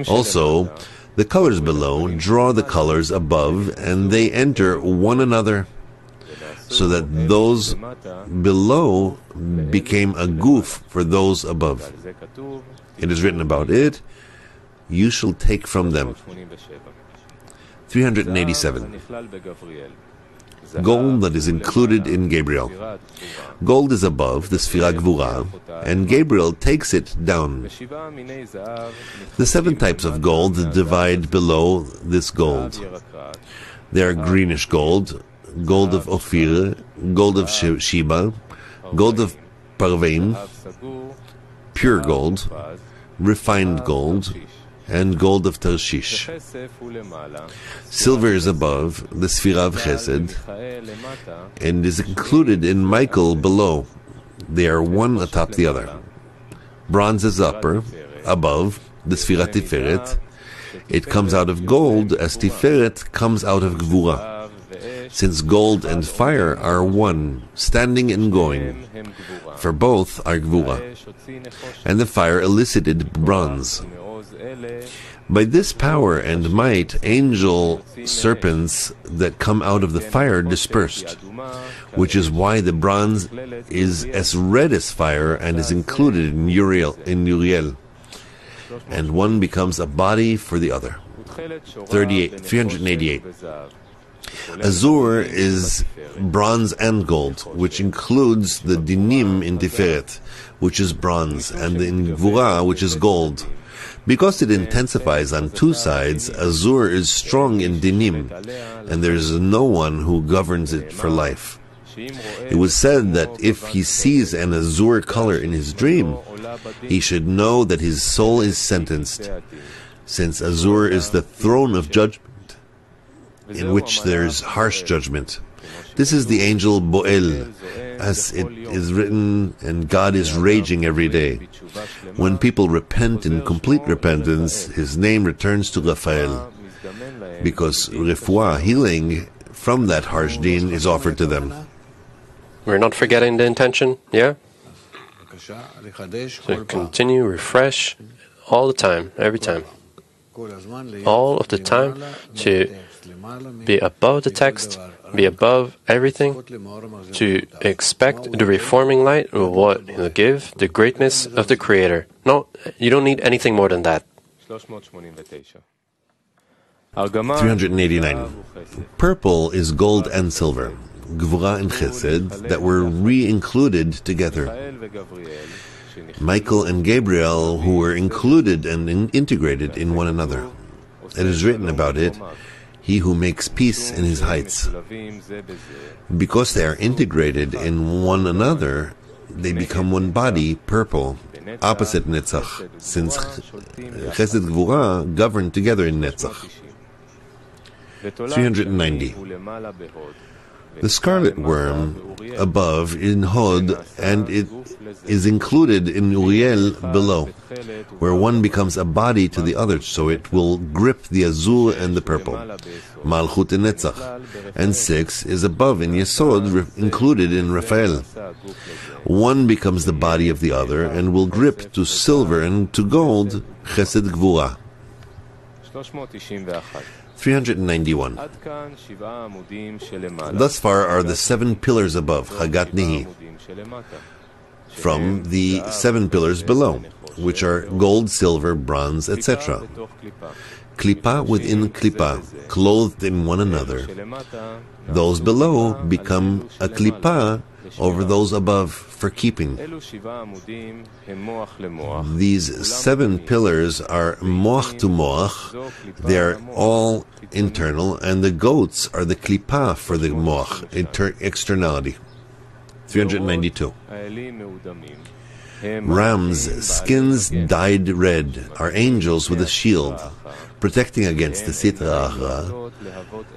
Also, the colors below draw the colors above, and they enter one another, so that those below became a goof for those above. It is written about it, you shall take from them. 387. Gold that is included in Gabriel. Gold is above the Sfira Gvura, and Gabriel takes it down. The 7 types of gold divide below this gold. They are greenish gold, gold of Ophir, gold of Sheba, gold of Parvaim, pure gold, refined gold, and gold of Tarshish. Silver is above the Sfira of Chesed and is included in Michael below. They are one atop the other. Bronze is above the Sfira Tiferet. It comes out of gold as Tiferet comes out of Gvura, since gold and fire are one, standing and going, for both are Gvura, and the fire elicited bronze. By this power and might, angel serpents that come out of the fire dispersed, which is why the bronze is as red as fire and is included in Uriel, and one becomes a body for the other. 388. Azure is bronze and gold, which includes the dinim in Tiferet, which is bronze, and in Gvura, which is gold. Because it intensifies on 2 sides, azure is strong in dinim, and there is no one who governs it for life. It was said that if he sees an azure color in his dream, he should know that his soul is sentenced, since azure is the throne of judgment, in which there is harsh judgment. This is the angel Boel, as it is written, and God is raging every day. When people repent in complete repentance, his name returns to Raphael, because refuah, healing from that harsh deen, is offered to them. We're not forgetting the intention, yeah? So continue, refresh, all the time, every time. All of the time, to be above the text, be above everything, to expect the reforming light of what He'll give, the greatness of the Creator. No, you don't need anything more than that. 389. Purple is gold and silver, Gvura and Chesed, that were re-included together. Michael and Gabriel, who were included and integrated in one another. It is written about it, he who makes peace in his heights. Because they are integrated in one another, they become one body, purple, opposite Netzach, since Chesed Gvura govern together in Netzach. 390. The scarlet worm above in Hod, and it is included in Uriel below, where one becomes a body to the other, so it will grip the azul and the purple. Malchut in Netzach. And 6 is above in Yesod, included in Raphael. One becomes the body of the other, and will grip to silver and to gold, Chesed Gvura. 391. Thus far are the 7 pillars above, Chagat Nihi, from the 7 pillars below, which are gold, silver, bronze, etc. Klippa within klippa, clothed in one another. Those below become a klippa over those above for keeping. These 7 pillars are moach to moach. They are all internal, and the goats are the klippa for the moach, externality. 392. Rams' skins dyed red are angels with a shield, protecting against the Sitra Achra.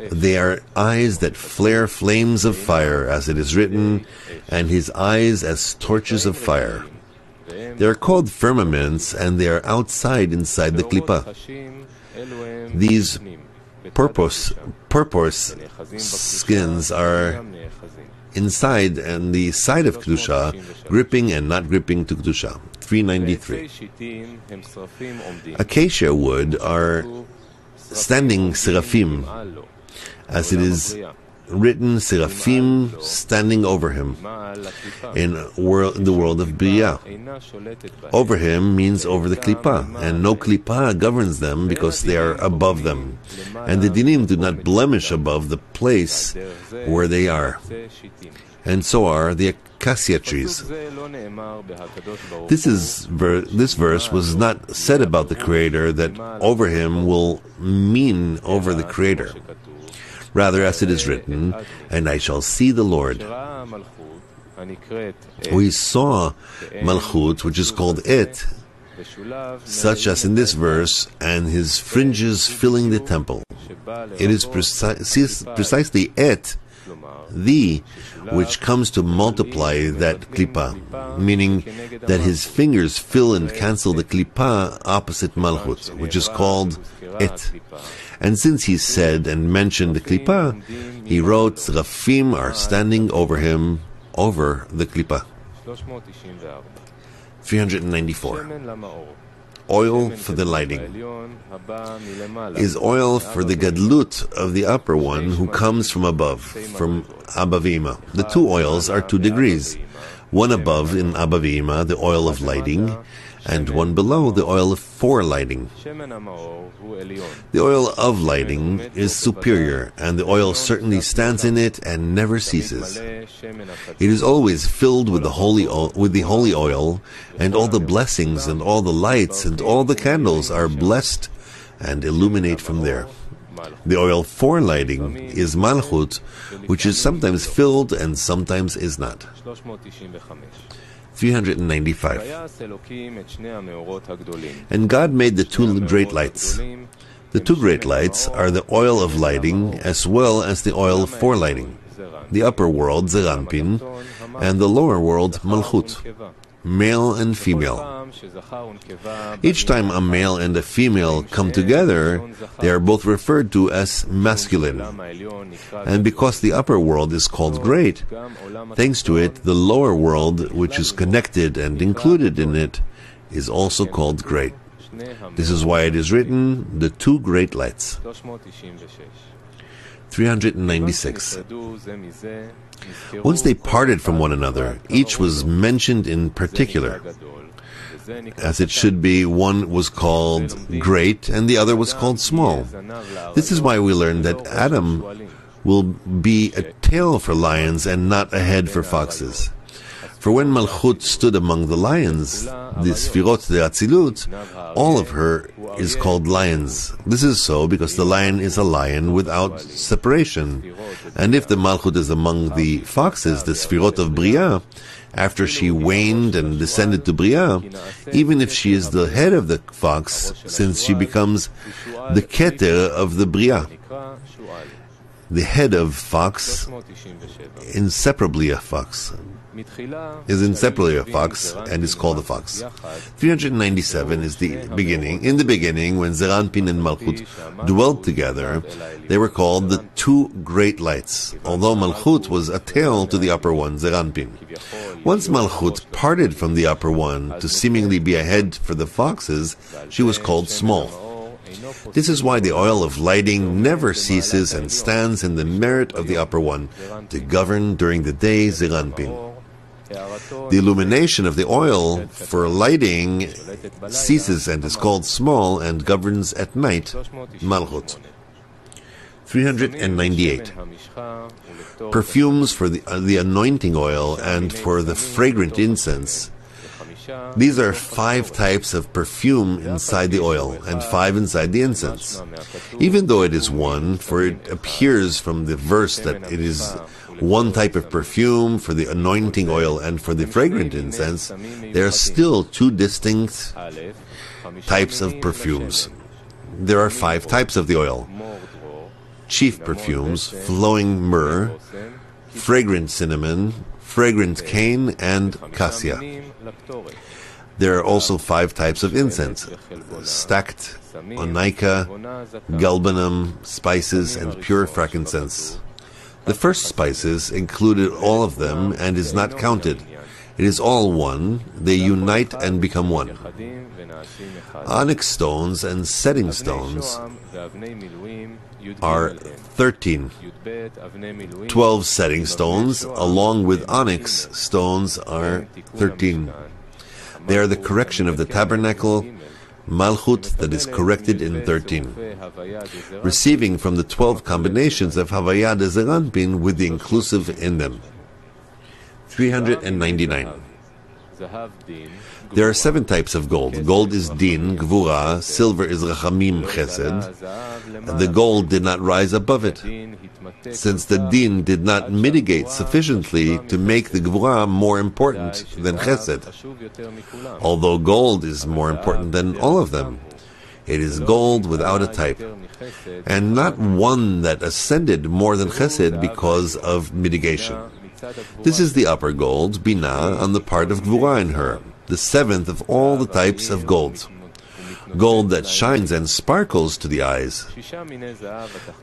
They are eyes that flare flames of fire, as it is written, and his eyes as torches of fire. They are called firmaments, and they are inside the klippa. These purpose skins are inside and the side of Kedusha, gripping and not gripping to Kedusha. 393. Acacia wood are standing seraphim, as it is written, seraphim standing over him in the world of Bria. Over him means over the klippa, and no klippa governs them because they are above them, and the dinim do not blemish above the place where they are, and so are the acacia trees. This verse was not said about the Creator that over him will mean over the Creator. Rather, as it is written, and I shall see the Lord. We saw Malchut, which is called Et, such as in this verse, and his fringes filling the temple. It is precisely Et, the, which comes to multiply that klippa, meaning that his fingers fill and cancel the klippa opposite Malchut, which is called Et. And since he said and mentioned the klippa, he wrote, Seraphim are standing over him, over the klippa. 394. Oil for the lighting is oil for the gadlut of the upper one who comes from above, from Abba V'Ima. The 2 oils are 2 degrees. One above in Abba V'Ima, the oil of lighting, and one below, the oil for lighting. The oil of lighting is superior, and the oil certainly stands in it and never ceases. It is always filled with the holy oil, and all the blessings and all the lights and all the candles are blessed and illuminate from there. The oil for lighting is Malchut, which is sometimes filled and sometimes is not. 395. And God made the 2 great lights. The 2 great lights are the oil of lighting as well as the oil for lighting. The upper world, Zeranpin, and the lower world, Malchut, male and female. Each time a male and a female come together, they are both referred to as masculine. And because the upper world is called great, thanks to it, the lower world, which is connected and included in it, is also called great. This is why it is written, the 2 great lights. 396. Once they parted from one another, each was mentioned in particular. As it should be, one was called great and the other was called small. This is why we learn that Adam will be a tail for lions and not a head for foxes. For when Malchut stood among the lions, the Sfirot de Atzilut, all of her is called lions. This is so because the lion is a lion without separation. And if the Malchut is among the foxes, the Sfirot of Bria, after she waned and descended to Bria, even if she is the head of the fox, since she becomes the Keter of the Bria, the head of fox, inseparably a fox, is inseparably a fox and is called a fox. 397 is the beginning. In the beginning, when Zeranpin and Malchut dwelt together, they were called the two great lights, although Malchut was a tail to the upper one, Zeranpin. Once Malchut parted from the upper one to seemingly be a head for the foxes, she was called small. This is why the oil of lighting never ceases and stands in the merit of the upper one, to govern during the day Zeranpin. The illumination of the oil for lighting ceases and is called small and governs at night, Malchut. 398. Perfumes for the anointing oil and for the fragrant incense. These are 5 types of perfume inside the oil and 5 inside the incense. Even though it is one, for it appears from the verse that it is one type of perfume for the anointing oil and for the fragrant incense, there are still 2 distinct types of perfumes. There are 5 types of the oil: chief perfumes, flowing myrrh, fragrant cinnamon, fragrant cane, and cassia. There are also 5 types of incense: stacked, onycha, galbanum, spices, and pure frankincense. The first spices included all of them and is not counted. It is all one. They unite and become one. Onyx stones and setting stones are 13. 12 setting stones along with onyx stones are 13. They are the correction of the tabernacle, Malchut, that is corrected in 13, receiving from the 12 combinations of Havaya de Zeranpin with the inclusive in them. 399. There are 7 types of gold. Gold is din, gvura, silver is rachamim, chesed. The gold did not rise above it, since the din did not mitigate sufficiently to make the gvura more important than chesed. Although gold is more important than all of them, it is gold without a type, and not one that ascended more than chesed because of mitigation. This is the upper gold, Binah, on the part of Gvura in her, the 7th of all the types of gold. Gold that shines and sparkles to the eyes.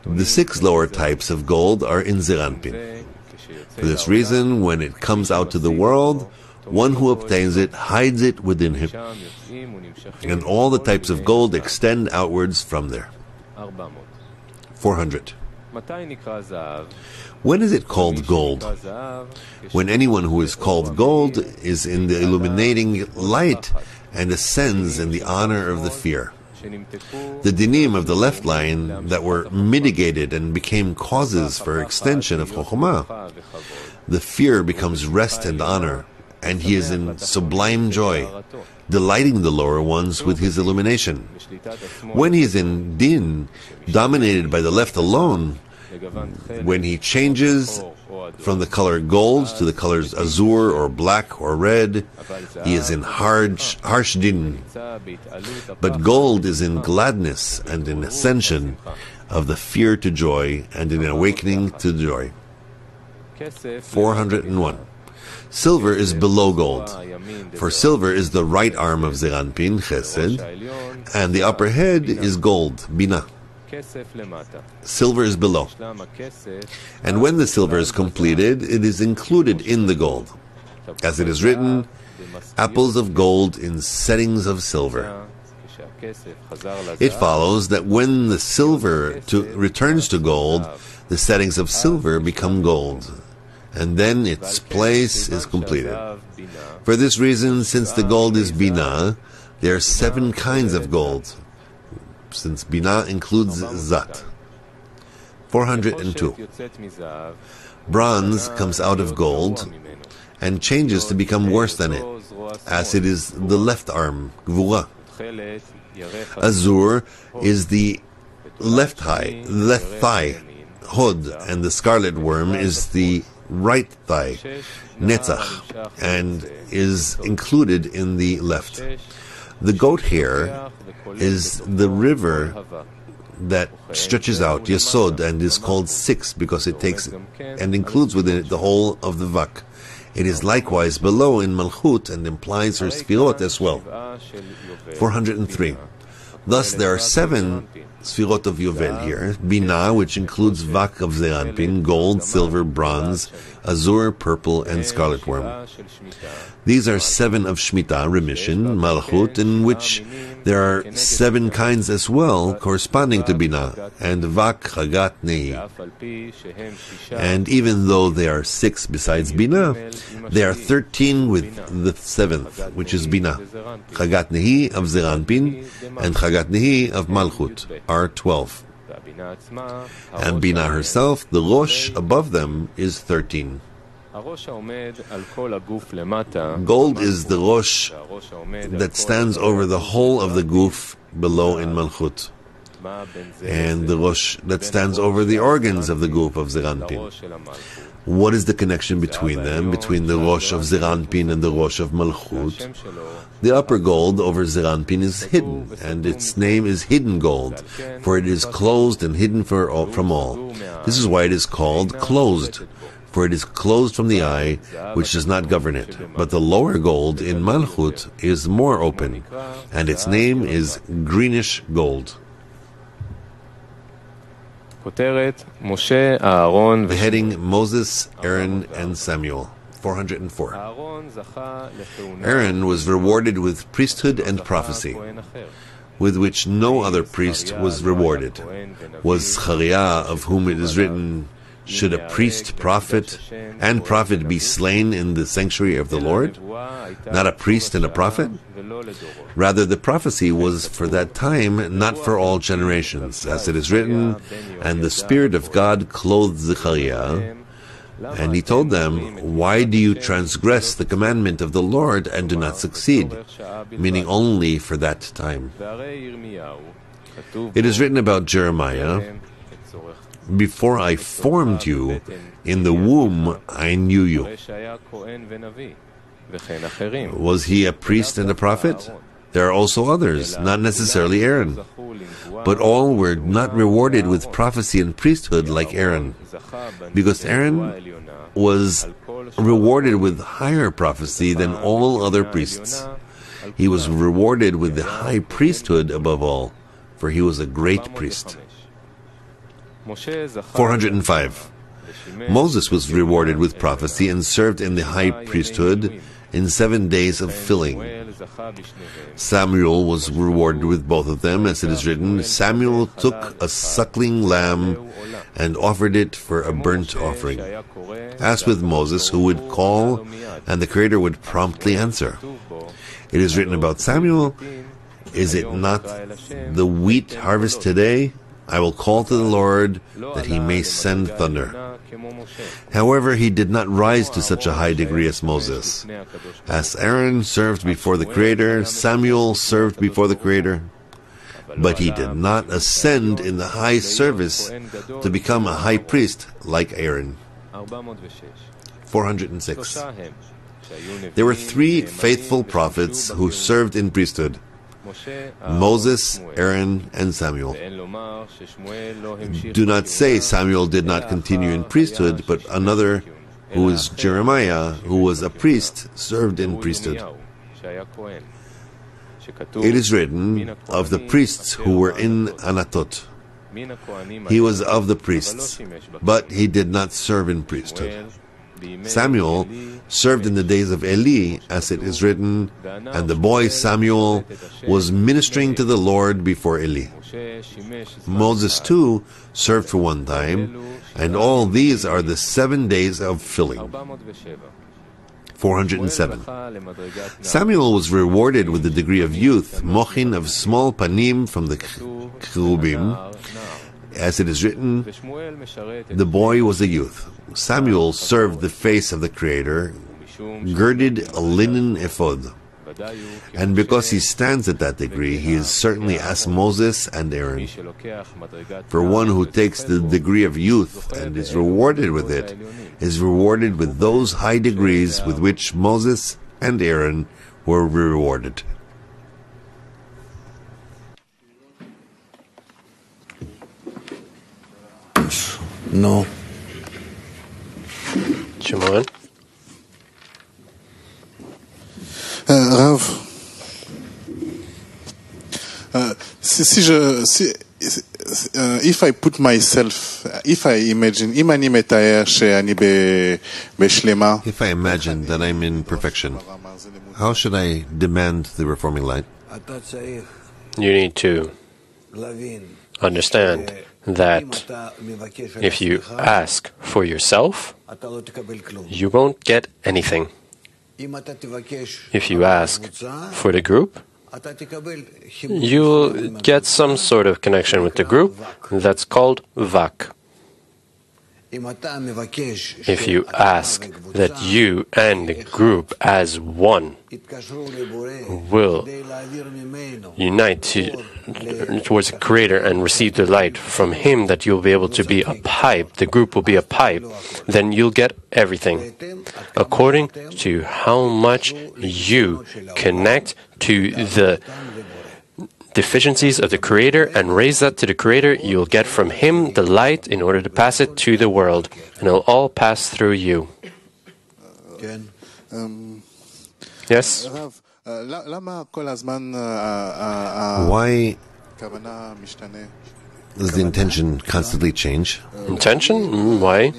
The 6 lower types of gold are in Zeranpin. For this reason, when it comes out to the world, one who obtains it hides it within him, and all the types of gold extend outwards from there. 400. When is it called gold? When anyone who is called gold is in the illuminating light and ascends in the honor of the fear. The dinim of the left line that were mitigated and became causes for extension of Chokhmah, the fear becomes rest and honor, and he is in sublime joy, delighting the lower ones with his illumination. When he is in din, dominated by the left alone, when he changes from the color gold to the colors azure or black or red, he is in harsh din. But gold is in gladness and in ascension of the fear to joy and in awakening to joy. 401. Silver is below gold, for silver is the right arm of Zeranpin, chesed, and the upper head is gold, binah. Silver is below. And when the silver is completed, it is included in the gold. As it is written, apples of gold in settings of silver. It follows that when the silver returns to gold, the settings of silver become gold, and then its place is completed. For this reason, since the gold is binah, there are 7 kinds of gold, since binah includes zat. 402. Bronze comes out of gold, and changes to become worse than it, as it is the left arm, Gvura. Azur is the left thigh, Hod, and the scarlet worm is the right thigh, Netzach, and is included in the left. The goat hair is the river that stretches out, Yesod, and is called 6 because it takes and includes within it the whole of the Vak. It is likewise below in Malchut and implies her Sfirot as well. 403. Thus there are 7 Sfirot of Yovel here. Binah, which includes Vak of Zeranpin, gold, silver, bronze, azure, purple, and scarlet worm. These are 7 of Shemitah, remission, Malchut, in which there are 7 kinds as well, corresponding to Binah, and Vak, Chagat, Nehi. And even though there are 6 besides Binah, there are 13 with the 7th, which is Binah. Chagat Nehi of Zeranpin, and Chagat Nehi of Malchut are 12. And Binah herself, the Rosh above them, is 13. Gold is the Rosh that stands over the whole of the Guf below in Malchut, and the Rosh that stands over the organs of the Guf of Zeranpin. What is the connection between them, between the Rosh of Zeranpin and the Rosh of Malchut? The upper gold over Zeranpin is hidden, and its name is hidden gold, for it is closed and hidden from all. This is why it is called closed, for it is closed from the eye, which does not govern it. But the lower gold in Malchut is more open, and its name is greenish gold. The heading Moses, Aaron, and Samuel. 404. Aaron was rewarded with priesthood and prophecy, with which no other priest was rewarded. Was Zechariah, of whom it is written, should a priest, prophet, and prophet be slain in the sanctuary of the Lord? Not a priest and a prophet? Rather, the prophecy was for that time, not for all generations, as it is written, and the Spirit of God clothed Zechariah. And he told them, why do you transgress the commandment of the Lord and do not succeed? Meaning only for that time. It is written about Jeremiah, before I formed you in the womb, I knew you. Was he a priest and a prophet? There are also others, not necessarily Aaron. But all were not rewarded with prophecy and priesthood like Aaron, because Aaron was rewarded with higher prophecy than all other priests. He was rewarded with the high priesthood above all, for he was a great priest. 405. Moses was rewarded with prophecy and served in the high priesthood in 7 days of filling. Samuel was rewarded with both of them, as it is written, Samuel took a suckling lamb and offered it for a burnt offering. As with Moses, who would call, and the Creator would promptly answer. It is written about Samuel, is it not the wheat harvest today? I will call to the Lord that he may send thunder. However, he did not rise to such a high degree as Moses. As Aaron served before the Creator, Samuel served before the Creator. But he did not ascend in the high service to become a high priest like Aaron. 406. There were 3 faithful prophets who served in priesthood: Moses, Aaron, and Samuel. Do not say Samuel did not continue in priesthood, but another, who is Jeremiah, who was a priest, served in priesthood. It is written of the priests who were in Anatot. He was of the priests, but he did not serve in priesthood. Samuel served in the days of Eli, as it is written, and the boy Samuel was ministering to the Lord before Eli. Moses too served for one time, and all these are the 7 days of filling. 407. Samuel was rewarded with the degree of youth, mochin of small panim from the cherubim. As it is written, the boy was a youth. Samuel served the face of the Creator, girded a linen ephod. And because he stands at that degree, he is certainly as Moses and Aaron. For one who takes the degree of youth and is rewarded with it, is rewarded with those high degrees with which Moses and Aaron were rewarded. No. Shimon? Rav, if I put myself, if I imagine, אם אני מתאר שאני בשלמה, If I imagine that I'm in perfection, how should I demand the reforming light? You need to understand that if you ask for yourself, you won't get anything. If you ask for the group, you'll get some sort of connection with the group. That's called vak. If you ask that you and the group as one will unite towards the Creator and receive the light from Him, that you'll be able to be a pipe, the group will be a pipe, then you'll get everything. According to how much you connect to the deficiencies of the Creator and raise that to the Creator, you'll get from Him the light in order to pass it to the world, and it'll all pass through you. Yes? Why does the intention constantly change? Intention? Why?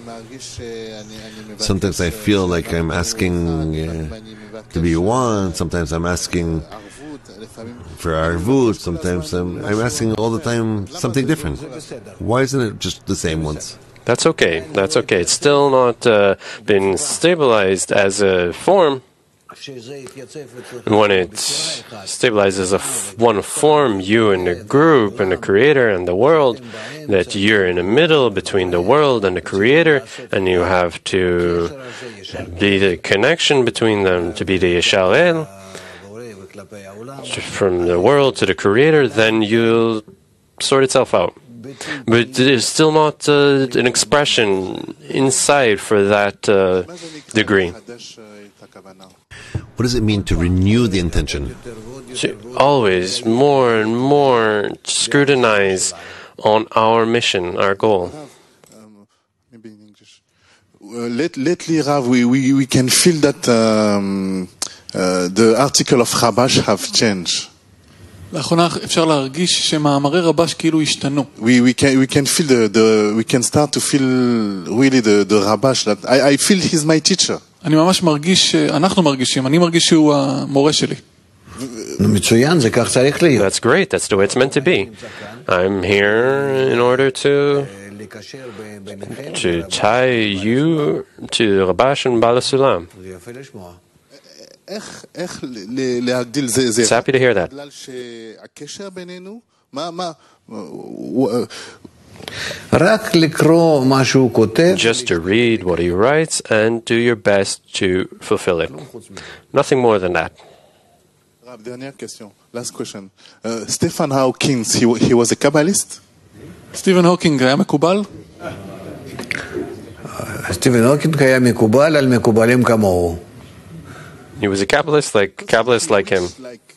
Sometimes I feel like I'm asking to be one, sometimes I'm asking for arvut, sometimes I'm asking all the time something different. Why isn't it just the same once? That's okay. That's okay. It's still not been stabilized as a form. When it stabilizes one form, you and the group and the Creator and the world, that you're in the middle between the world and the Creator, and you have to be the connection between them, to be the Yishalel, from the world to the Creator, then you'll sort itself out. But there's still not an expression inside for that degree. What does it mean to renew the intention? To always more and more scrutinize on our mission, our goal. Maybe in English. Lately, Rav, we can feel that the article of Rabash have changed. לאחרונה אפשר להרגיש שמאמרי רבש כאילו השתנו. We can feel we can start to feel really the Rabash that I feel he's my teacher. אני ממש מרגיש, אנחנו מרגישים, אני מרגיש שהוא המורה שלי. מצוין, זה כך צריך להיות. That's great, that's the way it's meant to be. I'm here in order to tie you to Rabash and Bala Sulam. It's happy to hear that. רק לקרוא מה שהוא כותב. Just to read what he writes and do your best to fulfill it. Nothing more than that. Dernière question, last question. Stephen Hawking, he was a Kabbalist? סטיבן הוקינג היה מקובל? סטיבן הוקינג היה מקובל על מקובלים כמוהו. He was a Kabbalist like him. Like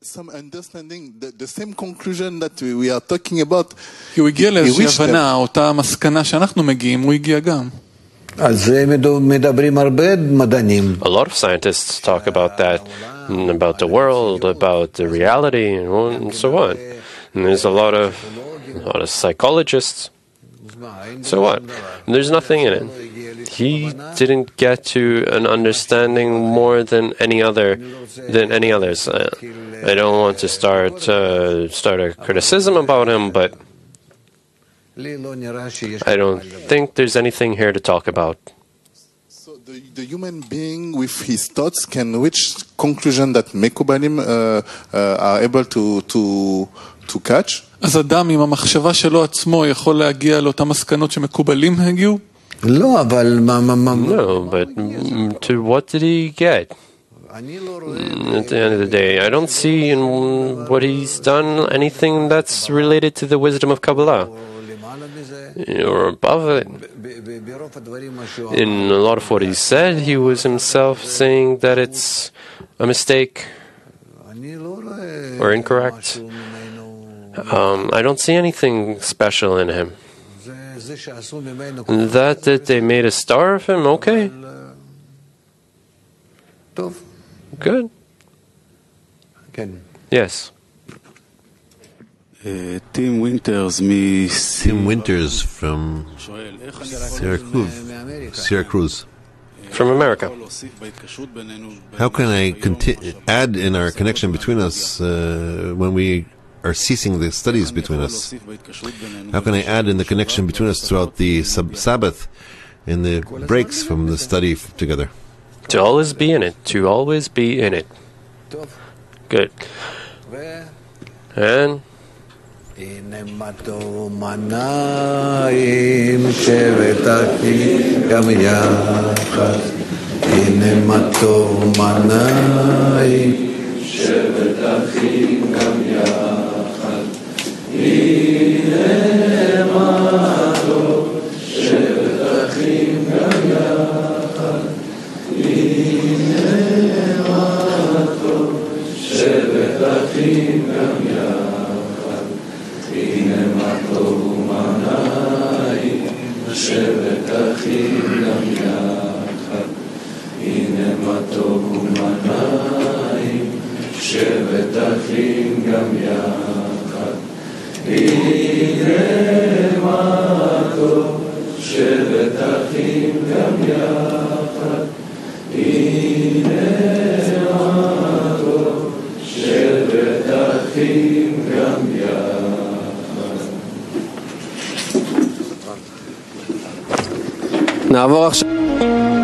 some understanding, the same conclusion that we are talking about. כי הוא הגיע לאיזושהי הבנה, אותה מסקנה שאנחנו מגיעים, הוא הגיע גם. על זה מדברים הרבה מדענים. A lot of scientists talk about that, about the world, about the reality, and so on. And there's a lot of psychologists. So what? There's nothing in it. He didn't get to an understanding more than any others. I don't want to start a criticism about him, but I don't think there's anything here to talk about. So the human being with his thoughts can reach conclusion that Mekubalim are able to catch. אז אדם עם המחשבה שלו עצמו יכול להגיע לאותן מסקנות שמקובלים הגיעו? לא, אבל No, but to what did he get? At the end of the day, I don't see in what he's done anything that's related to the wisdom of Kabbalah, or above it. In a lot of what he said, he was himself saying that it's a mistake or incorrect. I don't see anything special in him. That they made a star of him, okay. Good. Yes. Tim Winters from Syracuse. From America. How can I add in our connection between us when we are ceasing the studies between us? How can I add in the connection between us throughout the Sabbath in the breaks from the study together? To always be in it. To always be in it. Good. And נעבור עכשיו